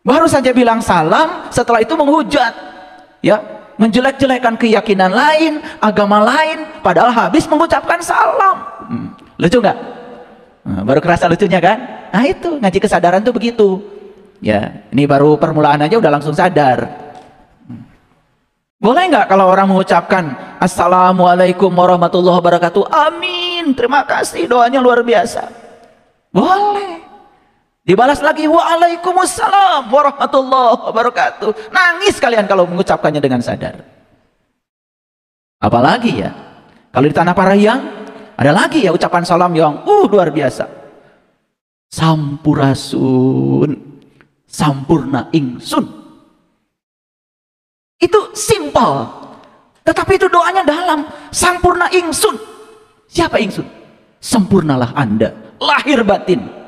Baru saja bilang salam, setelah itu menghujat, ya, menjelek-jelekan keyakinan lain, agama lain, padahal habis mengucapkan salam. Lucu nggak? Nah, baru kerasa lucunya kan? Nah itu ngaji kesadaran tuh begitu. Ya, ini baru permulaan aja udah langsung sadar. Boleh nggak kalau orang mengucapkan Assalamualaikum warahmatullahi wabarakatuh, amin, terima kasih, doanya luar biasa. Boleh. Dibalas lagi waalaikumsalam warahmatullahi wabarakatuh. Nangis kalian kalau mengucapkannya dengan sadar. Apalagi ya, kalau di Tanah Parahyangan ada lagi ya ucapan salam yang luar biasa. Sampurasun, sampurna ingsun. Itu simpel, tetapi itu doanya dalam. Sampurna ingsun. Siapa ingsun? Sempurnalah Anda, lahir batin.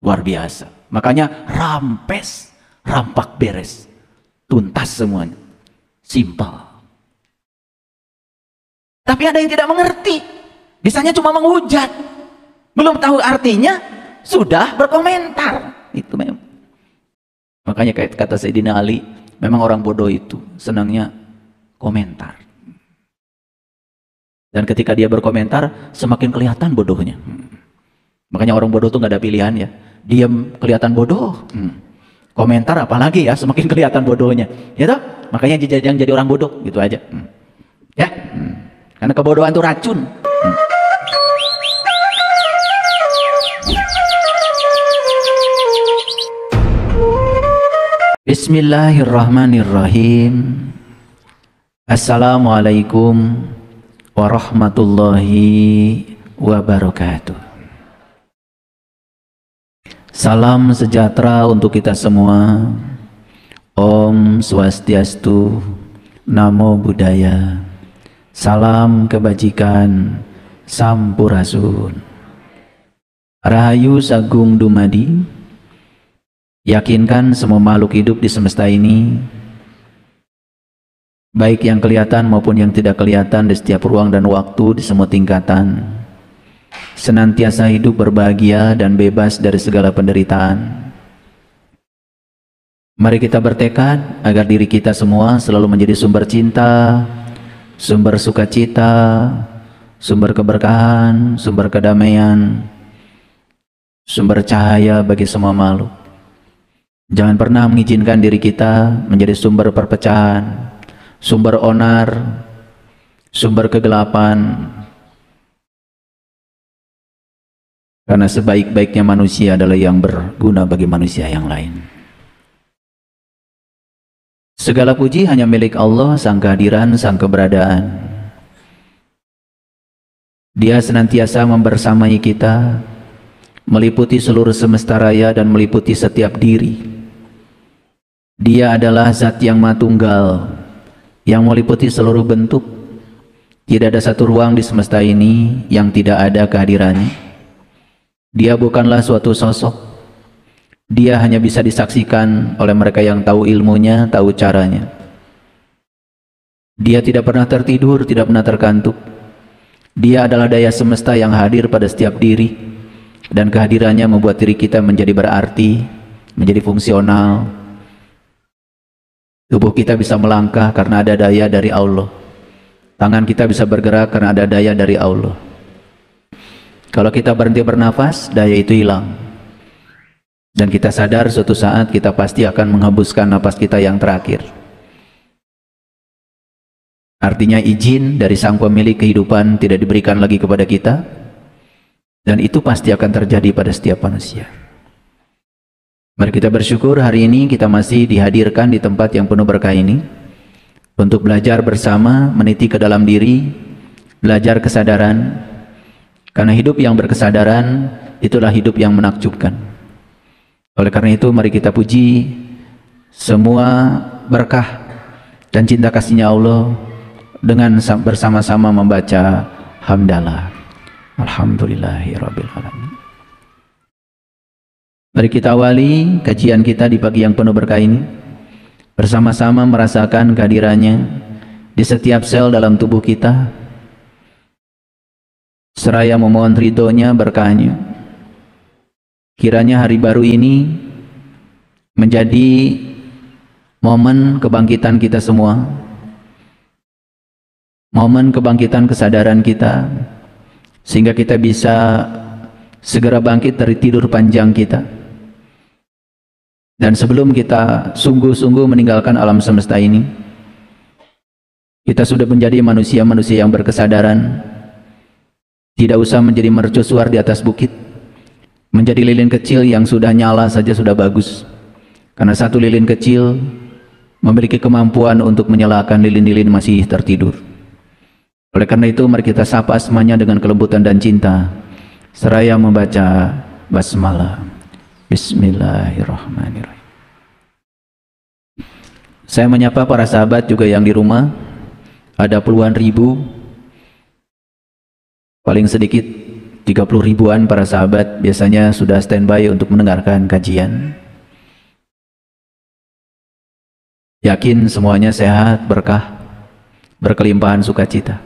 Luar biasa. Makanya rampes, rampak beres, tuntas semuanya. Simpel. Tapi ada yang tidak mengerti, bisanya cuma menghujat, belum tahu artinya sudah berkomentar. Itu memang. Makanya kayak kata Sayyidina Ali, memang orang bodoh itu senangnya komentar. Dan ketika dia berkomentar, semakin kelihatan bodohnya. Makanya orang bodoh tuh nggak ada pilihan ya. Diam kelihatan bodoh, komentar apalagi ya, semakin kelihatan bodohnya, ya toh? Makanya jangan jadi orang bodoh, gitu aja. Ya, karena kebodohan itu racun. Bismillahirrahmanirrahim. Assalamualaikum warahmatullahi wabarakatuh. Salam sejahtera untuk kita semua. Om Swastiastu, Namo Buddhaya. Salam kebajikan, Sampurasun. Rahayu Sagung Dumadi. Yakinkan semua makhluk hidup di semesta ini, baik yang kelihatan maupun yang tidak kelihatan, di setiap ruang dan waktu, di semua tingkatan, senantiasa hidup berbahagia dan bebas dari segala penderitaan. Mari kita bertekad agar diri kita semua selalu menjadi sumber cinta, sumber sukacita, sumber keberkahan, sumber kedamaian, sumber cahaya bagi semua makhluk. Jangan pernah mengizinkan diri kita menjadi sumber perpecahan, sumber onar, sumber kegelapan. Karena sebaik-baiknya manusia adalah yang berguna bagi manusia yang lain. Segala puji hanya milik Allah, Sang Kehadiran, Sang Keberadaan. Dia senantiasa membersamai kita, meliputi seluruh semesta raya dan meliputi setiap diri. Dia adalah Zat yang Maha Tunggal, yang meliputi seluruh bentuk. Tidak ada satu ruang di semesta ini yang tidak ada kehadirannya. Dia bukanlah suatu sosok. Dia hanya bisa disaksikan oleh mereka yang tahu ilmunya, tahu caranya. Dia tidak pernah tertidur, tidak pernah terkantuk. Dia adalah daya semesta yang hadir pada setiap diri, dan kehadirannya membuat diri kita menjadi berarti, menjadi fungsional. Tubuh kita bisa melangkah karena ada daya dari Allah. Tangan kita bisa bergerak karena ada daya dari Allah. Kalau kita berhenti bernafas, daya itu hilang. Dan kita sadar suatu saat kita pasti akan menghembuskan napas kita yang terakhir. Artinya izin dari Sang Pemilik kehidupan tidak diberikan lagi kepada kita. Dan itu pasti akan terjadi pada setiap manusia. Mari kita bersyukur hari ini kita masih dihadirkan di tempat yang penuh berkah ini untuk belajar bersama, meniti ke dalam diri, belajar kesadaran. Karena hidup yang berkesadaran itulah hidup yang menakjubkan. Oleh karena itu mari kita puji semua berkah dan cinta kasihnya Allah dengan bersama-sama membaca hamdalah. Alhamdulillahirabbil alamin. Mari kita awali kajian kita di pagi yang penuh berkah ini, bersama-sama merasakan kehadirannya di setiap sel dalam tubuh kita, seraya memohon ridhonya, berkahnya. Kiranya hari baru ini menjadi momen kebangkitan kita semua, momen kebangkitan kesadaran kita, sehingga kita bisa segera bangkit dari tidur panjang kita. Dan sebelum kita sungguh-sungguh meninggalkan alam semesta ini, kita sudah menjadi manusia-manusia yang berkesadaran. Tidak usah menjadi mercusuar di atas bukit, menjadi lilin kecil yang sudah nyala saja sudah bagus. Karena satu lilin kecil memiliki kemampuan untuk menyalakan lilin-lilin masih tertidur. Oleh karena itu, mari kita sapa semuanya dengan kelembutan dan cinta, seraya membaca basmalah. Bismillahirrahmanirrahim. Saya menyapa para sahabat juga yang di rumah. Ada puluhan ribu, paling sedikit 30 ribuan para sahabat biasanya sudah standby untuk mendengarkan kajian. Yakin semuanya sehat, berkah, berkelimpahan sukacita.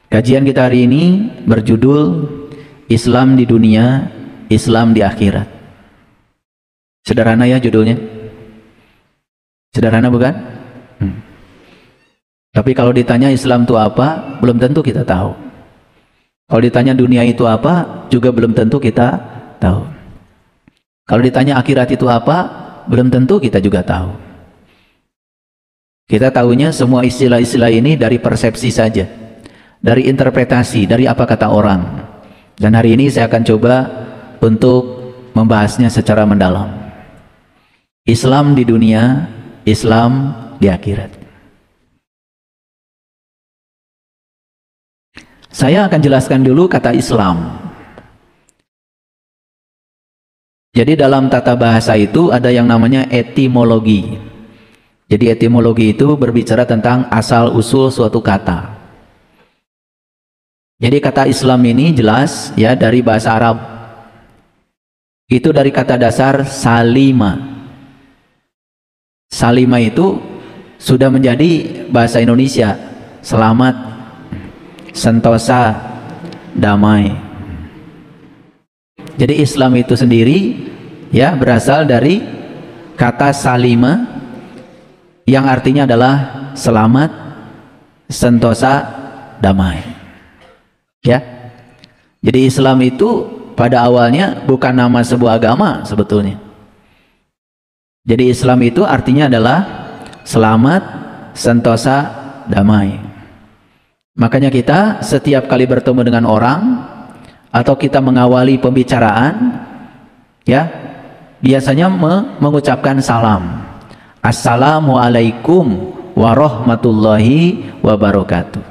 Kajian kita hari ini berjudul Islam di Dunia, Islam di Akhirat. Sederhana ya judulnya? Sederhana bukan? Tapi kalau ditanya Islam itu apa, belum tentu kita tahu. Kalau ditanya dunia itu apa, juga belum tentu kita tahu. Kalau ditanya akhirat itu apa, belum tentu kita juga tahu. Kita tahunya semua istilah-istilah ini dari persepsi saja, dari interpretasi, dari apa kata orang. Dan hari ini saya akan coba untuk membahasnya secara mendalam. Islam di dunia, Islam di akhirat. Saya akan jelaskan dulu kata Islam. Jadi dalam tata bahasa itu ada yang namanya etimologi. Jadi etimologi itu berbicara tentang asal usul suatu kata. Jadi kata Islam ini jelas ya dari bahasa Arab. Itu dari kata dasar salima. Salima itu sudah menjadi bahasa Indonesia, selamat, sentosa, damai. Jadi Islam itu sendiri ya berasal dari kata salima yang artinya adalah selamat, sentosa, damai. Ya. Jadi Islam itu pada awalnya bukan nama sebuah agama sebetulnya. Jadi Islam itu artinya adalah selamat, sentosa, damai. Makanya kita setiap kali bertemu dengan orang atau kita mengawali pembicaraan ya biasanya mengucapkan salam. Assalamualaikum warahmatullahi wabarakatuh.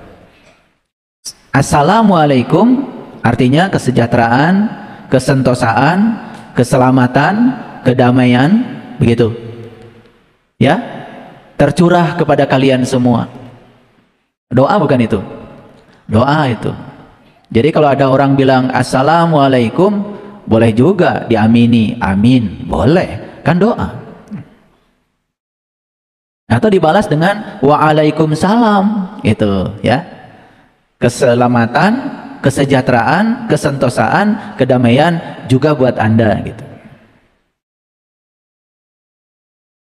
Assalamualaikum artinya kesejahteraan, kesentosaan, keselamatan, kedamaian, begitu ya, tercurah kepada kalian semua. Doa bukan itu? Doa itu. Jadi kalau ada orang bilang assalamualaikum, boleh juga diamini, amin, boleh, kan doa. Atau dibalas dengan waalaikumsalam, itu ya. Keselamatan, kesejahteraan, kesentosaan, kedamaian juga buat Anda gitu.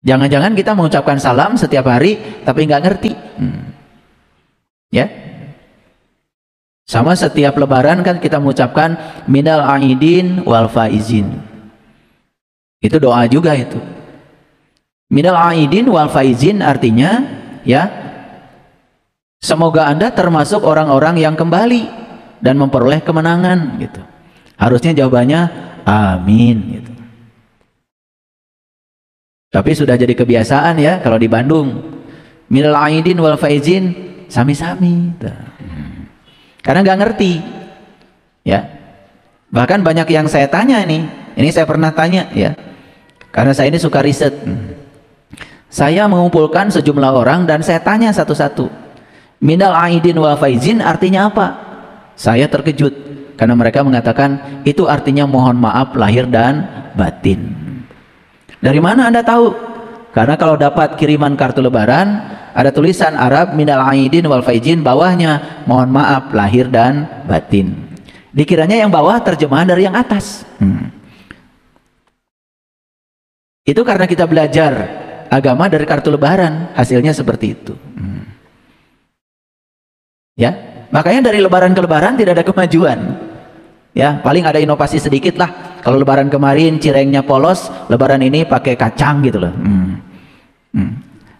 Jangan-jangan kita mengucapkan salam setiap hari tapi nggak ngerti. Ya, sama setiap lebaran kan kita mengucapkan minal aidin wal faizin. Itu doa juga itu. Minal aidin wal faizin artinya ya, semoga Anda termasuk orang-orang yang kembali dan memperoleh kemenangan gitu. Harusnya jawabannya amin gitu. Tapi sudah jadi kebiasaan ya kalau di Bandung minal aidin wal faizin sami-sami, karena nggak ngerti, ya. Bahkan banyak yang saya tanya ini saya pernah tanya ya, karena saya ini suka riset. Saya mengumpulkan sejumlah orang dan saya tanya satu-satu, minal aidin wal faizin artinya apa? Saya terkejut karena mereka mengatakan itu artinya mohon maaf lahir dan batin. Dari mana Anda tahu? Karena kalau dapat kiriman kartu lebaran ada tulisan Arab minal aidin wal faizin, bawahnya mohon maaf lahir dan batin. Dikiranya yang bawah terjemahan dari yang atas. Itu karena kita belajar agama dari kartu lebaran, hasilnya seperti itu. Ya, makanya dari lebaran ke lebaran tidak ada kemajuan. Ya, paling ada inovasi sedikit lah. Kalau lebaran kemarin cirengnya polos, lebaran ini pakai kacang gitu loh.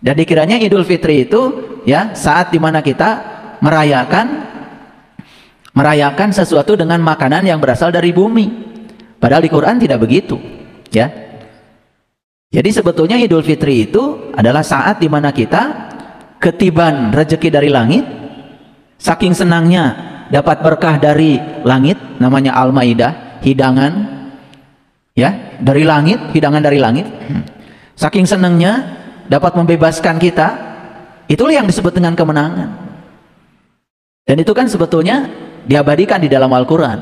Jadi kiranya Idul Fitri itu ya saat dimana kita merayakan sesuatu dengan makanan yang berasal dari bumi. Padahal di Quran tidak begitu, ya. Jadi sebetulnya Idul Fitri itu adalah saat dimana kita ketiban rezeki dari langit, saking senangnya dapat berkah dari langit, namanya Al-Maidah, hidangan, ya, dari langit, hidangan dari langit. Saking senangnya dapat membebaskan kita, itulah yang disebut dengan kemenangan. Dan itu kan sebetulnya diabadikan di dalam Al-Quran.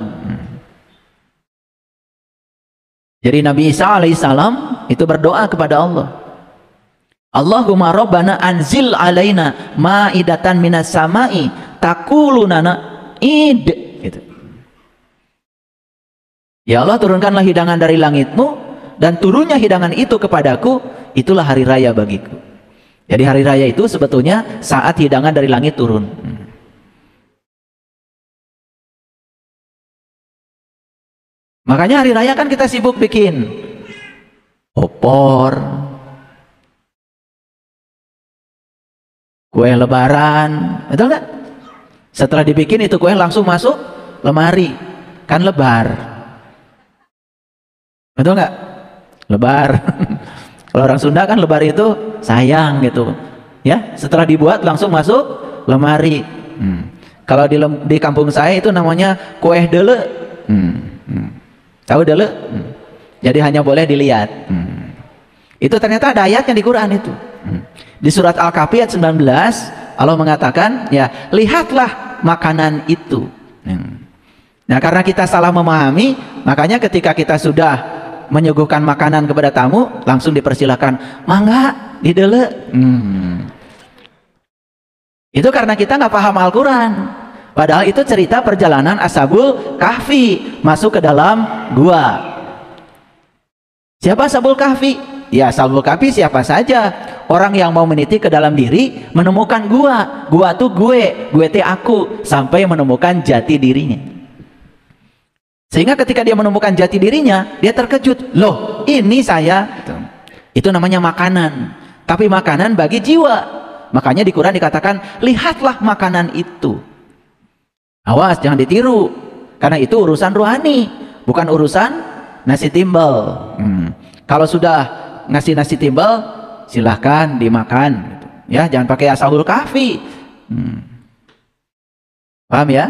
Jadi Nabi Isa alaihissalam itu berdoa kepada Allah, Allahumma rabbana anzil alaina ma'idatan minas sama'i takulunana id, gitu. Ya Allah, turunkanlah hidangan dari langitmu, dan turunnya hidangan itu kepadaku, itulah hari raya bagiku. Jadi hari raya itu sebetulnya saat hidangan dari langit turun. Makanya hari raya kan kita sibuk bikin opor, kue lebaran, betul nggak? Setelah dibikin itu kue langsung masuk lemari, kan lebar, betul nggak? Lebar. Kalau orang Sunda kan lebar itu sayang gitu, ya. Setelah dibuat langsung masuk lemari. Kalau di kampung saya itu namanya kue dele. Tahu dele? Jadi hanya boleh dilihat. Itu ternyata ada ayatnya di Quran itu. Di surat Al-Kahfi ayat 19 Allah mengatakan, ya, lihatlah makanan itu. Nah, karena kita salah memahami, makanya ketika kita sudah menyuguhkan makanan kepada tamu, langsung dipersilahkan, mangga didele. Itu karena kita nggak paham Al-Quran. Padahal itu cerita perjalanan Ashabul Kahfi masuk ke dalam gua. Siapa Ashabul Kahfi? Ya, Ashabul Kahfi siapa saja orang yang mau meniti ke dalam diri, menemukan gua. Gua tuh gue teh aku, sampai menemukan jati dirinya. Sehingga ketika dia menemukan jati dirinya, dia terkejut, loh ini saya. Itu namanya makanan, tapi makanan bagi jiwa. Makanya di Quran dikatakan, lihatlah makanan itu. Awas, jangan ditiru, karena itu urusan rohani, bukan urusan nasi timbel. Kalau sudah ngasih nasi timbel, silahkan dimakan, gitu. Ya, jangan pakai Ashabul Kahfi. Paham ya?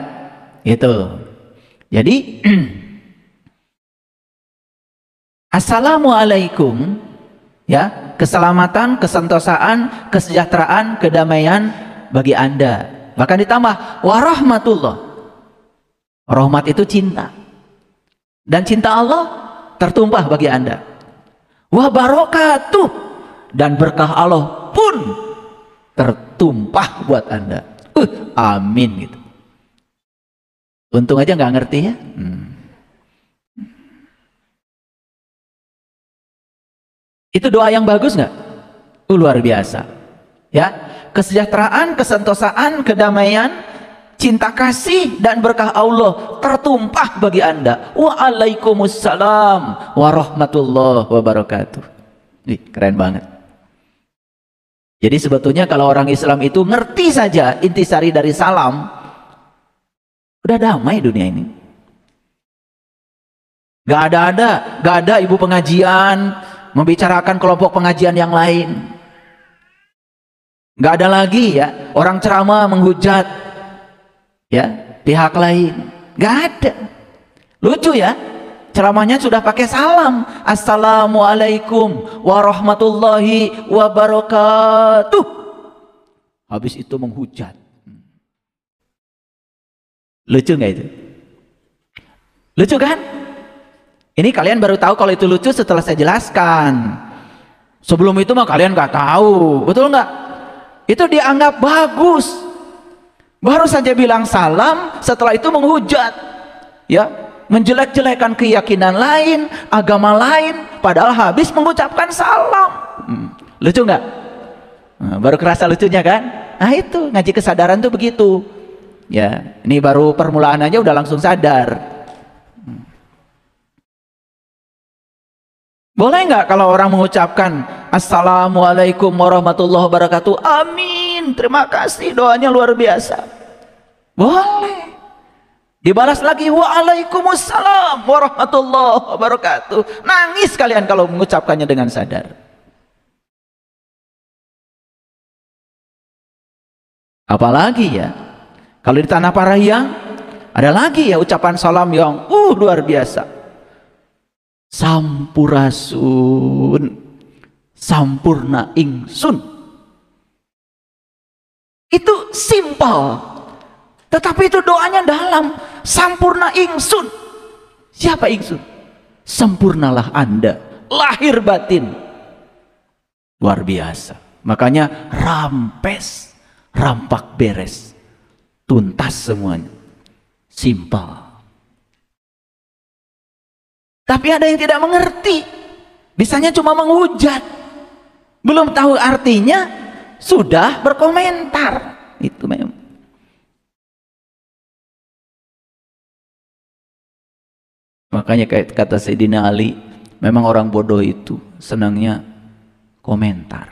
Itu. Jadi Assalamualaikum, ya, keselamatan, kesentosaan, kesejahteraan, kedamaian bagi Anda. Bahkan ditambah warahmatullah. Rahmat itu cinta, dan cinta Allah tertumpah bagi Anda. Wa barakatuh, dan berkah Allah pun tertumpah buat Anda. Amin gitu. Untung aja nggak ngerti ya. Itu doa yang bagus nggak? Luar biasa. Ya, kesejahteraan, kesentosaan, kedamaian, cinta kasih dan berkah Allah tertumpah bagi Anda. Waalaikumsalam warahmatullahi wabarakatuh. Keren banget. Jadi sebetulnya kalau orang Islam itu ngerti saja intisari dari salam, udah damai dunia ini. Gak ada ibu pengajian membicarakan kelompok pengajian yang lain. Gak ada lagi ya orang ceramah menghujat ya pihak lain. Gak ada. Lucu ya, ceramahnya sudah pakai salam, assalamualaikum warahmatullahi wabarakatuh. Habis itu menghujat. Lucu nggak itu? Lucu kan? Ini kalian baru tahu kalau itu lucu setelah saya jelaskan. Sebelum itu mah kalian nggak tahu, betul nggak? Itu dianggap bagus. Baru saja bilang salam, setelah itu menghujat, ya, menjelek-jelekan keyakinan lain, agama lain, padahal habis mengucapkan salam. Lucu nggak? Nah, baru kerasa lucunya kan? Nah itu ngaji kesadaran tuh begitu. Ya, ini baru permulaan aja udah langsung sadar. Boleh nggak kalau orang mengucapkan Assalamualaikum warahmatullahi wabarakatuh, amin, terima kasih, doanya luar biasa. Boleh. Dibalas lagi waalaikumsalam warahmatullahi wabarakatuh. Nangis kalian kalau mengucapkannya dengan sadar. Apalagi ya, kalau di Tanah Parahyang ada lagi ya ucapan salam yang luar biasa. Sampurasun, sampurna ingsun. Itu simpel, tetapi itu doanya dalam. Sampurna ingsun. Siapa ingsun? Sempurnalah Anda, lahir batin. Luar biasa. Makanya rampes, rampak beres, tuntas semuanya. Simpel. Tapi ada yang tidak mengerti, bisanya cuma menghujat, belum tahu artinya sudah berkomentar. Itu memang. Makanya kayak kata Sayyidina Ali, memang orang bodoh itu senangnya komentar.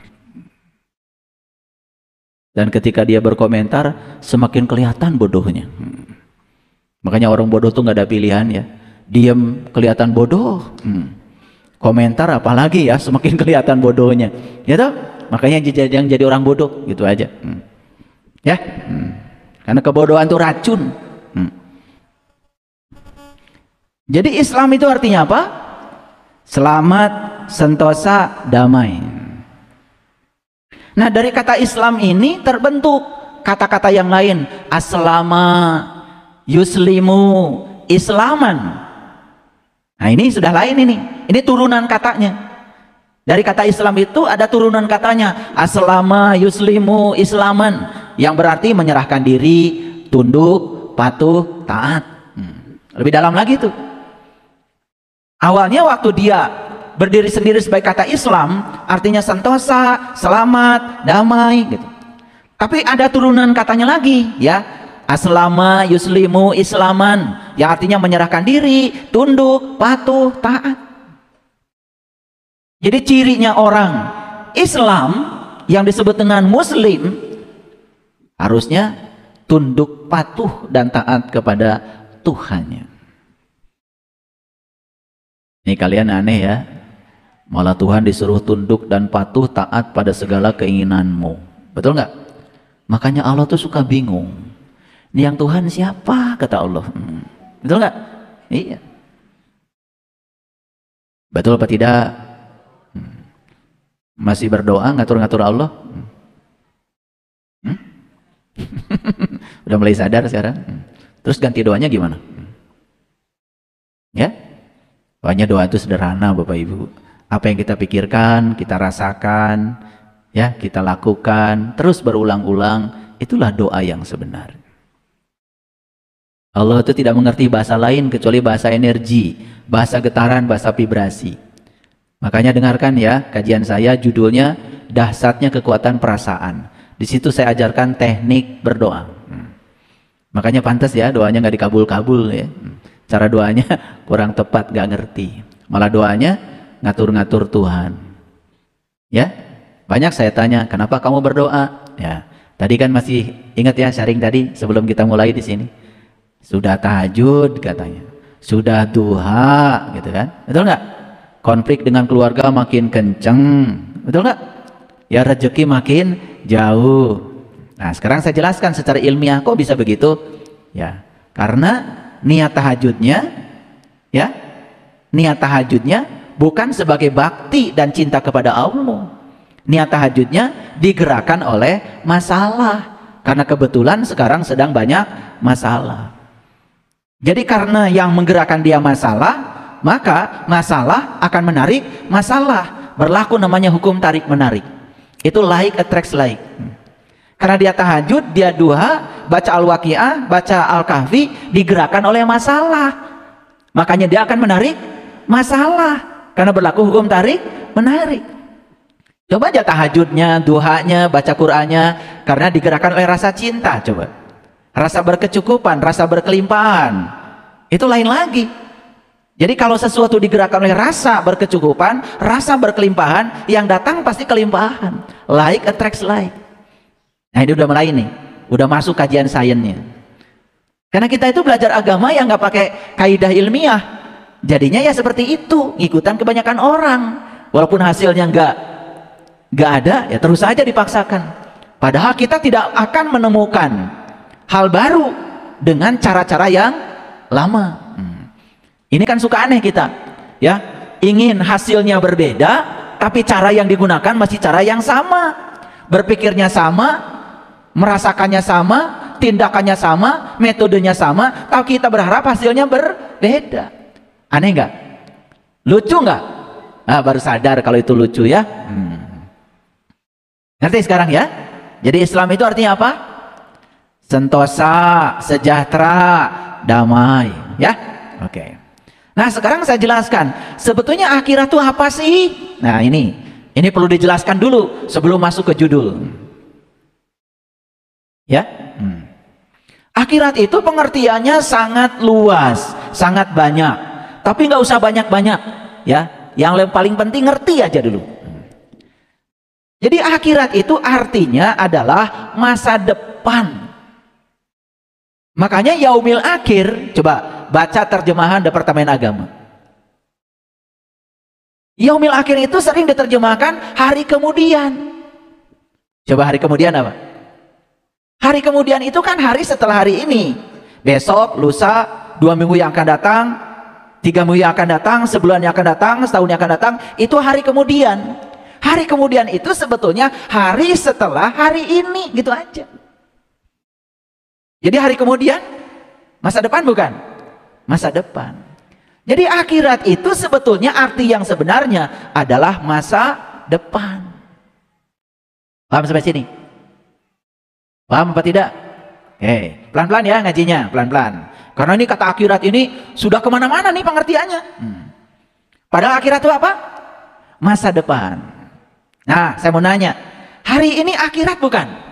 Dan ketika dia berkomentar, semakin kelihatan bodohnya. Makanya orang bodoh tuh nggak ada pilihan ya. Diam kelihatan bodoh, komentar apalagi ya semakin kelihatan bodohnya, ya toh. Makanya jangan jadi orang bodoh, gitu aja. Ya, karena kebodohan itu racun. Jadi Islam itu artinya apa? Selamat, sentosa, damai. Nah dari kata Islam ini terbentuk kata-kata yang lain. Aslama, yuslimu, islaman. Nah ini sudah lain ini turunan katanya. Dari kata Islam itu ada turunan katanya aslama yuslimu islaman, yang berarti menyerahkan diri, tunduk, patuh, taat. Lebih dalam lagi tuh. Awalnya waktu dia berdiri sendiri sebagai kata Islam, artinya sentosa, selamat, damai gitu. Tapi ada turunan katanya lagi ya. Aslama yuslimu islaman, yang artinya menyerahkan diri, tunduk, patuh, taat. Jadi cirinya orang Islam yang disebut dengan muslim harusnya tunduk, patuh, dan taat kepada Tuhannya. Ini kalian aneh ya, malah Tuhan disuruh tunduk dan patuh, taat pada segala keinginanmu. Betul nggak? Makanya Allah tuh suka bingung. Ini yang Tuhan siapa? Kata Allah. Betul nggak? Iya. Betul apa tidak? Masih berdoa ngatur-ngatur Allah? Udah mulai sadar sekarang? Terus ganti doanya gimana? Ya? Pokoknya doa itu sederhana Bapak Ibu. Apa yang kita pikirkan, kita rasakan, ya kita lakukan, terus berulang-ulang, itulah doa yang sebenar. Allah itu tidak mengerti bahasa lain kecuali bahasa energi, bahasa getaran, bahasa vibrasi. Makanya dengarkan ya kajian saya, judulnya Dahsyatnya Kekuatan Perasaan. Di situ saya ajarkan teknik berdoa. Makanya pantas ya doanya nggak dikabul-kabul ya. Cara doanya kurang tepat, nggak ngerti. Malah doanya ngatur-ngatur Tuhan. Ya, banyak saya tanya, kenapa kamu berdoa? Ya, tadi kan masih ingat ya sharing tadi sebelum kita mulai di sini. Sudah tahajud katanya, sudah duha gitu kan, betul nggak? Konflik dengan keluarga makin kenceng, betul nggak? Ya rezeki makin jauh. Nah sekarang saya jelaskan secara ilmiah kok bisa begitu. Ya karena niat tahajudnya, ya niat tahajudnya bukan sebagai bakti dan cinta kepada Allah. Niat tahajudnya digerakkan oleh masalah, karena kebetulan sekarang sedang banyak masalah. Jadi karena yang menggerakkan dia masalah, maka masalah akan menarik masalah. Berlaku namanya hukum tarik menarik. Itu like attracts like. Karena dia tahajud, dia duha, baca Al-Waqiah, baca Al-Kahfi, digerakkan oleh masalah. Makanya dia akan menarik masalah. Karena berlaku hukum tarik menarik. Coba aja tahajudnya, duhanya, baca Qur'annya, karena digerakkan oleh rasa cinta. Coba rasa berkecukupan, rasa berkelimpahan, itu lain lagi. Jadi kalau sesuatu digerakkan oleh rasa berkecukupan, rasa berkelimpahan, yang datang pasti kelimpahan. Like attracts like. Nah ini udah mulai nih, udah masuk kajian sainsnya. Karena kita itu belajar agama yang nggak pakai kaidah ilmiah, jadinya ya seperti itu, ngikutan kebanyakan orang. Walaupun hasilnya nggak ada, ya terus saja dipaksakan. Padahal kita tidak akan menemukan hal baru dengan cara-cara yang lama. Ini kan suka aneh kita, ya, ingin hasilnya berbeda, tapi cara yang digunakan masih cara yang sama, berpikirnya sama, merasakannya sama, tindakannya sama, metodenya sama, tapi kita berharap hasilnya berbeda. Aneh nggak? Lucu nggak? Nah, baru sadar kalau itu lucu ya. Ngerti sekarang ya? Jadi Islam itu artinya apa? Sentosa, sejahtera, damai, ya. Oke. Nah sekarang saya jelaskan, sebetulnya akhirat itu apa sih? Nah ini perlu dijelaskan dulu sebelum masuk ke judul. Ya. Akhirat itu pengertiannya sangat luas, sangat banyak. Tapi nggak usah banyak-banyak, ya. Yang paling penting ngerti aja dulu. Jadi akhirat itu artinya adalah masa depan. Makanya yaumil akhir, coba baca terjemahan Departemen Agama. Yaumil akhir itu sering diterjemahkan hari kemudian. Coba hari kemudian apa? Hari kemudian itu kan hari setelah hari ini. Besok, lusa, 2 minggu yang akan datang, 3 minggu yang akan datang, sebulan yang akan datang, setahun yang akan datang, itu hari kemudian. Hari kemudian itu sebetulnya hari setelah hari ini, gitu aja. Jadi hari kemudian, masa depan bukan? Masa depan. Jadi akhirat itu sebetulnya arti yang sebenarnya adalah masa depan. Paham sampai sini? Paham apa tidak? Oke, pelan-pelan ya ngajinya, pelan-pelan. Karena ini kata akhirat ini sudah kemana-mana nih pengertiannya. Padahal akhirat itu apa? Masa depan. Nah, saya mau nanya, hari ini akhirat bukan?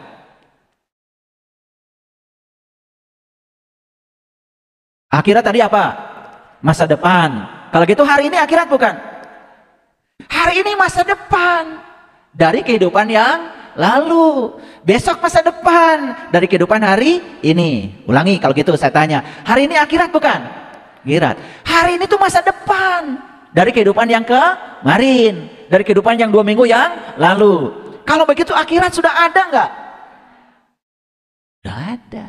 Akhirat tadi apa? Masa depan. Kalau gitu hari ini akhirat bukan? Hari ini masa depan dari kehidupan yang lalu. Besok masa depan dari kehidupan hari ini. Ulangi kalau gitu saya tanya, hari ini akhirat bukan? Akhirat. Hari ini tuh masa depan dari kehidupan yang kemarin, dari kehidupan yang 2 minggu yang lalu. Kalau begitu akhirat sudah ada nggak? Sudah ada.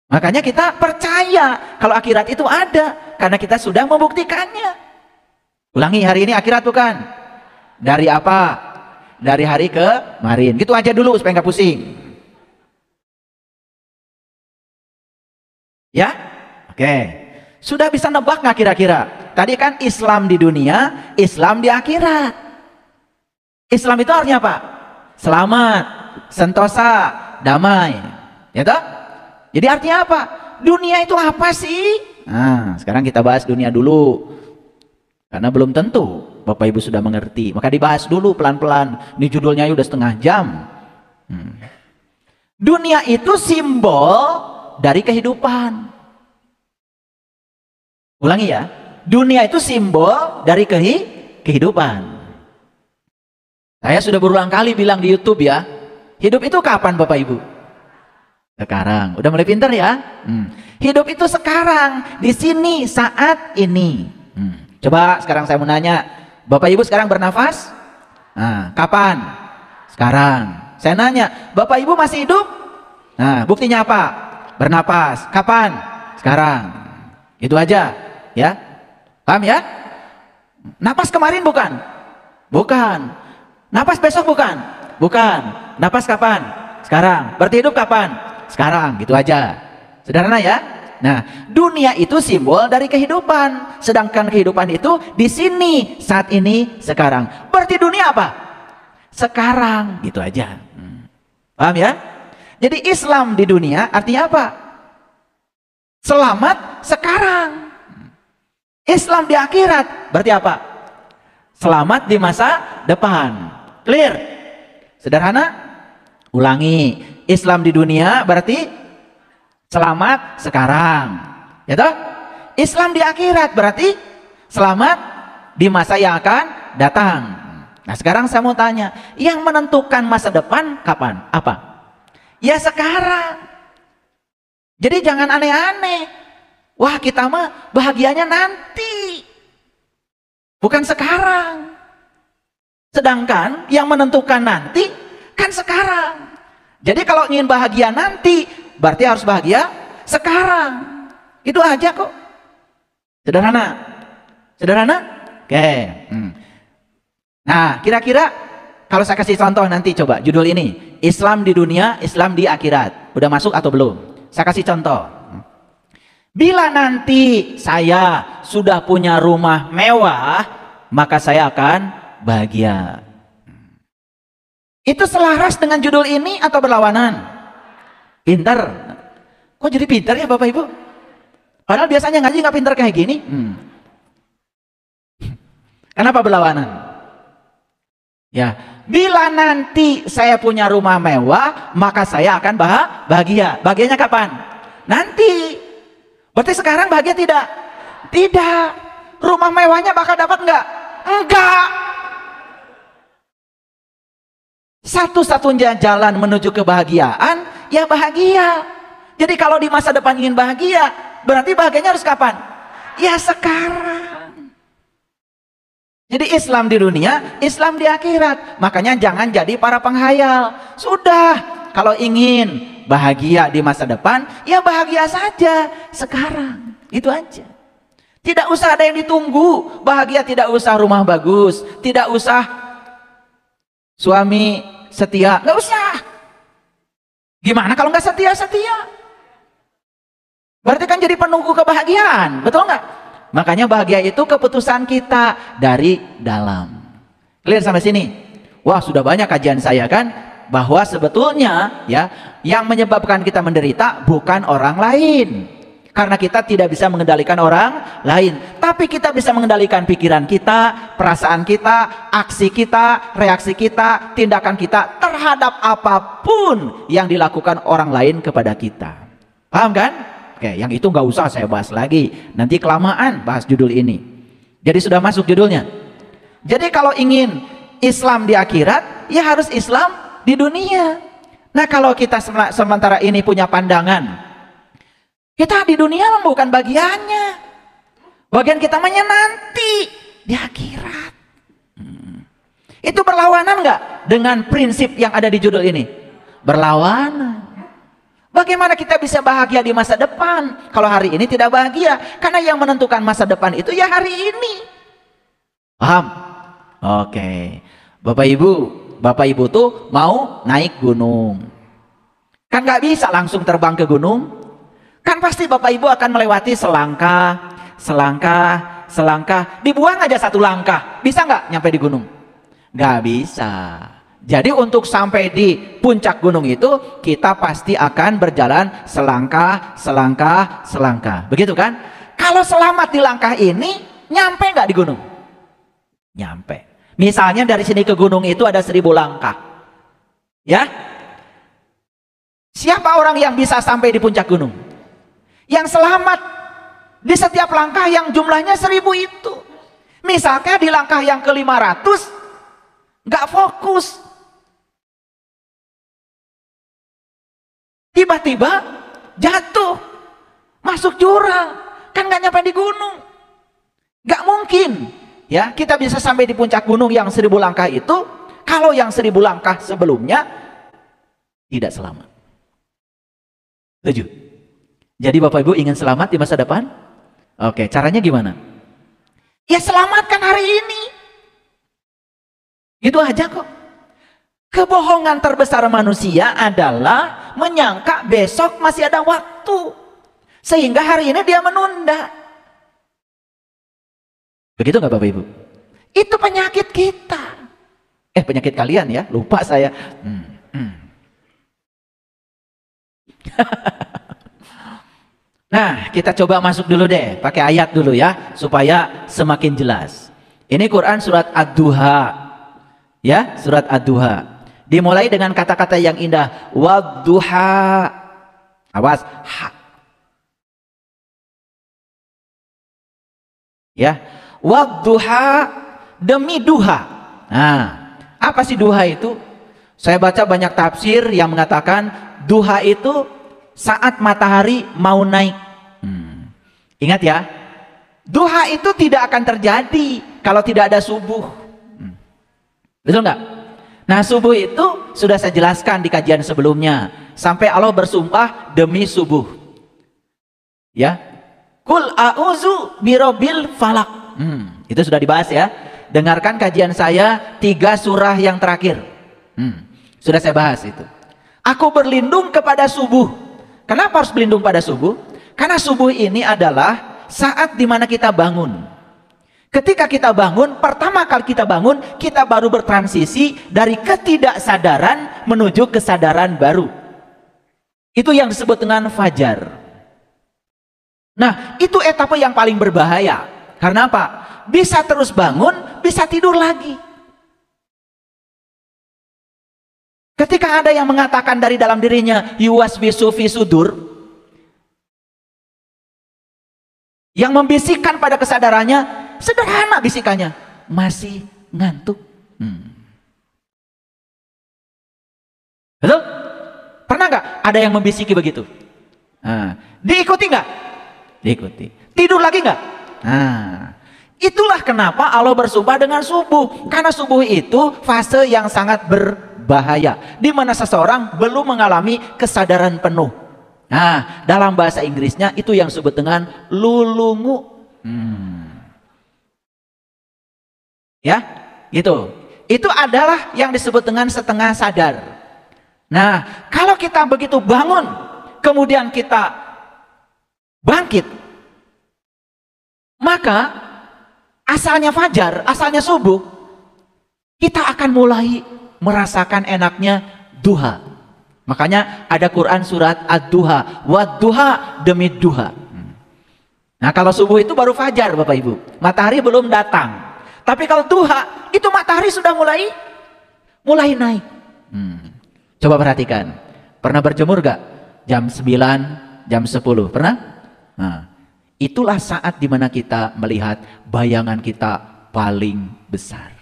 Makanya kita percaya kalau akhirat itu ada, karena kita sudah membuktikannya. Ulangi, hari ini akhirat bukan? Dari apa? Dari hari kemarin. Gitu aja dulu supaya nggak pusing. Ya? Oke. Sudah bisa nebak nggak kira-kira? Tadi kan Islam di dunia, Islam di akhirat. Islam itu artinya apa? Selamat, sentosa, damai. Ya toh? Jadi artinya apa? Dunia itu apa sih? Nah, sekarang kita bahas dunia dulu. Karena belum tentu Bapak Ibu sudah mengerti. Maka dibahas dulu pelan-pelan. Ini judulnya udah setengah jam. Dunia itu simbol dari kehidupan. Ulangi ya. Dunia itu simbol dari kehidupan. Saya sudah berulang kali bilang di YouTube ya. Hidup itu kapan Bapak Ibu? Sekarang. Udah mulai pintar ya? Hidup itu sekarang, di sini, saat ini. Coba sekarang saya mau nanya, Bapak Ibu sekarang bernafas? Nah, kapan? Sekarang. Saya nanya, Bapak Ibu masih hidup? Nah, buktinya apa? Bernapas. Kapan? Sekarang. Itu aja, ya. Paham ya? Napas kemarin bukan? Bukan. Napas besok bukan? Bukan. Napas kapan? Sekarang. Berarti hidup kapan? Sekarang, gitu aja. Sederhana ya? Nah, dunia itu simbol dari kehidupan. Sedangkan kehidupan itu di sini, saat ini, sekarang. Berarti dunia apa? Sekarang, gitu aja. Paham ya? Jadi Islam di dunia artinya apa? Selamat sekarang. Islam di akhirat berarti apa? selamat di masa depan. Clear? Sederhana? Ulangi. Islam di dunia berarti selamat sekarang. Ya toh? Islam di akhirat berarti selamat di masa yang akan datang. Nah, sekarang saya mau tanya, yang menentukan masa depan kapan? Apa? Ya sekarang. Jadi jangan aneh-aneh. Wah, kita mah bahagianya nanti, bukan sekarang. Sedangkan yang menentukan nanti kan sekarang. Jadi kalau ingin bahagia nanti, berarti harus bahagia sekarang. Itu aja kok. Sederhana. Sederhana? Oke. Nah, kira-kira kalau saya kasih contoh nanti, coba judul ini, Islam di dunia, Islam di akhirat. Udah masuk atau belum? Saya kasih contoh. Bila nanti saya sudah punya rumah mewah, maka saya akan bahagia. Itu selaras dengan judul ini atau berlawanan? Pinter. Kok jadi pinter ya Bapak Ibu? Padahal biasanya ngaji nggak pinter kayak gini. Kenapa berlawanan? Ya, bila nanti saya punya rumah mewah, maka saya akan bahagia. Bahagianya kapan? Nanti. Berarti sekarang bahagia tidak? Tidak. Rumah mewahnya bakal dapat enggak? Enggak. Satu-satunya jalan menuju kebahagiaan, ya bahagia. Jadi kalau di masa depan ingin bahagia, berarti bahagianya harus kapan? Ya sekarang. Jadi Islam di dunia, Islam di akhirat. Makanya jangan jadi para penghayal. Sudah, kalau ingin bahagia di masa depan, ya bahagia saja sekarang. Itu aja. Tidak usah ada yang ditunggu. Bahagia tidak usah rumah bagus, tidak usah suami setia, nggak usah. Gimana kalau nggak setia? Berarti kan jadi penunggu kebahagiaan, betul nggak? Makanya bahagia itu keputusan kita dari dalam. Clear sampai sini? Wah, sudah banyak kajian saya kan, bahwa sebetulnya ya yang menyebabkan kita menderita bukan orang lain. Karena kita tidak bisa mengendalikan orang lain, tapi kita bisa mengendalikan pikiran kita, perasaan kita, aksi kita, reaksi kita, tindakan kita terhadap apapun yang dilakukan orang lain kepada kita. Paham kan? Oke, yang itu nggak usah saya bahas lagi, nanti kelamaan bahas judul ini. Jadi sudah masuk judulnya. Jadi kalau ingin Islam di akhirat, ya harus Islam di dunia. Nah, kalau kita sementara ini punya pandangan, kita di dunia bukan bagiannya. Bagian kita mainnya nanti di akhirat. Itu berlawanan nggak dengan prinsip yang ada di judul ini? Berlawanan. Bagaimana kita bisa bahagia di masa depan kalau hari ini tidak bahagia? Karena yang menentukan masa depan itu ya hari ini. Paham? Oke. Bapak Ibu tuh mau naik gunung. Kan nggak bisa langsung terbang ke gunung. Kan pasti Bapak Ibu akan melewati selangkah, dibuang aja satu langkah. Bisa nggak nyampe di gunung? Nggak bisa. Jadi untuk sampai di puncak gunung itu, kita pasti akan berjalan selangkah. Begitu kan? Kalau selamat di langkah ini, nyampe nggak di gunung? Nyampe. Misalnya dari sini ke gunung itu ada 1000 langkah. Ya? Siapa orang yang bisa sampai di puncak gunung? Yang selamat di setiap langkah yang jumlahnya 1000 itu. Misalnya di langkah yang ke-500 nggak fokus, tiba-tiba jatuh, masuk jurang, kan nggak nyampe di gunung. Nggak mungkin ya kita bisa sampai di puncak gunung yang 1000 langkah itu kalau yang 1000 langkah sebelumnya tidak selamat. Setuju? Jadi Bapak Ibu ingin selamat di masa depan? Oke, caranya gimana? Ya selamatkan hari ini. Itu aja kok. Kebohongan terbesar manusia adalah menyangka besok masih ada waktu. Sehingga hari ini dia menunda. Begitu nggak Bapak Ibu? Itu penyakit kita. Penyakit kalian ya, lupa saya. Nah, kita coba masuk dulu deh, pakai ayat dulu ya, supaya semakin jelas. Ini Quran surat Ad-Duha. Ya, surat Ad-Duha. Dimulai dengan kata-kata yang indah. Wad-duha. Awas. Ha. Ya. Wad-duha, demi duha. Nah, apa sih duha itu? Saya baca banyak tafsir yang mengatakan duha itu saat matahari mau naik. Ingat ya, duha itu tidak akan terjadi kalau tidak ada subuh. Betul nggak? Nah, subuh itu sudah saya jelaskan di kajian sebelumnya. Sampai Allah bersumpah demi subuh. Ya, Kul a'udzu birabbil falak. Itu sudah dibahas ya. Dengarkan kajian saya 3 surah yang terakhir. Sudah saya bahas itu. Aku berlindung kepada subuh. Kenapa harus berlindung pada subuh? Karena subuh ini adalah saat dimana kita bangun. Ketika kita bangun, pertama kali kita bangun, kita baru bertransisi dari ketidaksadaran menuju kesadaran baru. Itu yang disebut dengan fajar. Nah, itu etapa yang paling berbahaya. Karena apa? Bisa terus bangun, bisa tidur lagi. Ketika ada yang mengatakan dari dalam dirinya yuwaswisu fi sudur, yang membisikkan pada kesadarannya, sederhana bisikannya, masih ngantuk. Betul? Pernah nggak ada yang membisiki begitu? Nah, diikuti nggak? Diikuti. Tidur lagi nggak? Nah, itulah kenapa Allah bersumpah dengan subuh. Karena subuh itu fase yang sangat berbahaya, di mana seseorang belum mengalami kesadaran penuh. Nah, dalam bahasa Inggrisnya itu yang disebut dengan lulungu. Ya, gitu. Itu adalah yang disebut dengan setengah sadar. Nah, kalau kita begitu bangun, kemudian kita bangkit, maka asalnya fajar, asalnya subuh, kita akan mulai merasakan enaknya duha. Makanya ada Quran surat Ad-Duha, Wad-duha, demi duha. Nah, kalau subuh itu baru fajar Bapak Ibu, matahari belum datang. Tapi kalau duha, itu matahari sudah mulai naik. Coba perhatikan, pernah berjemur gak? Jam 9, jam 10, pernah? Nah, itulah saat dimana kita melihat bayangan kita paling besar.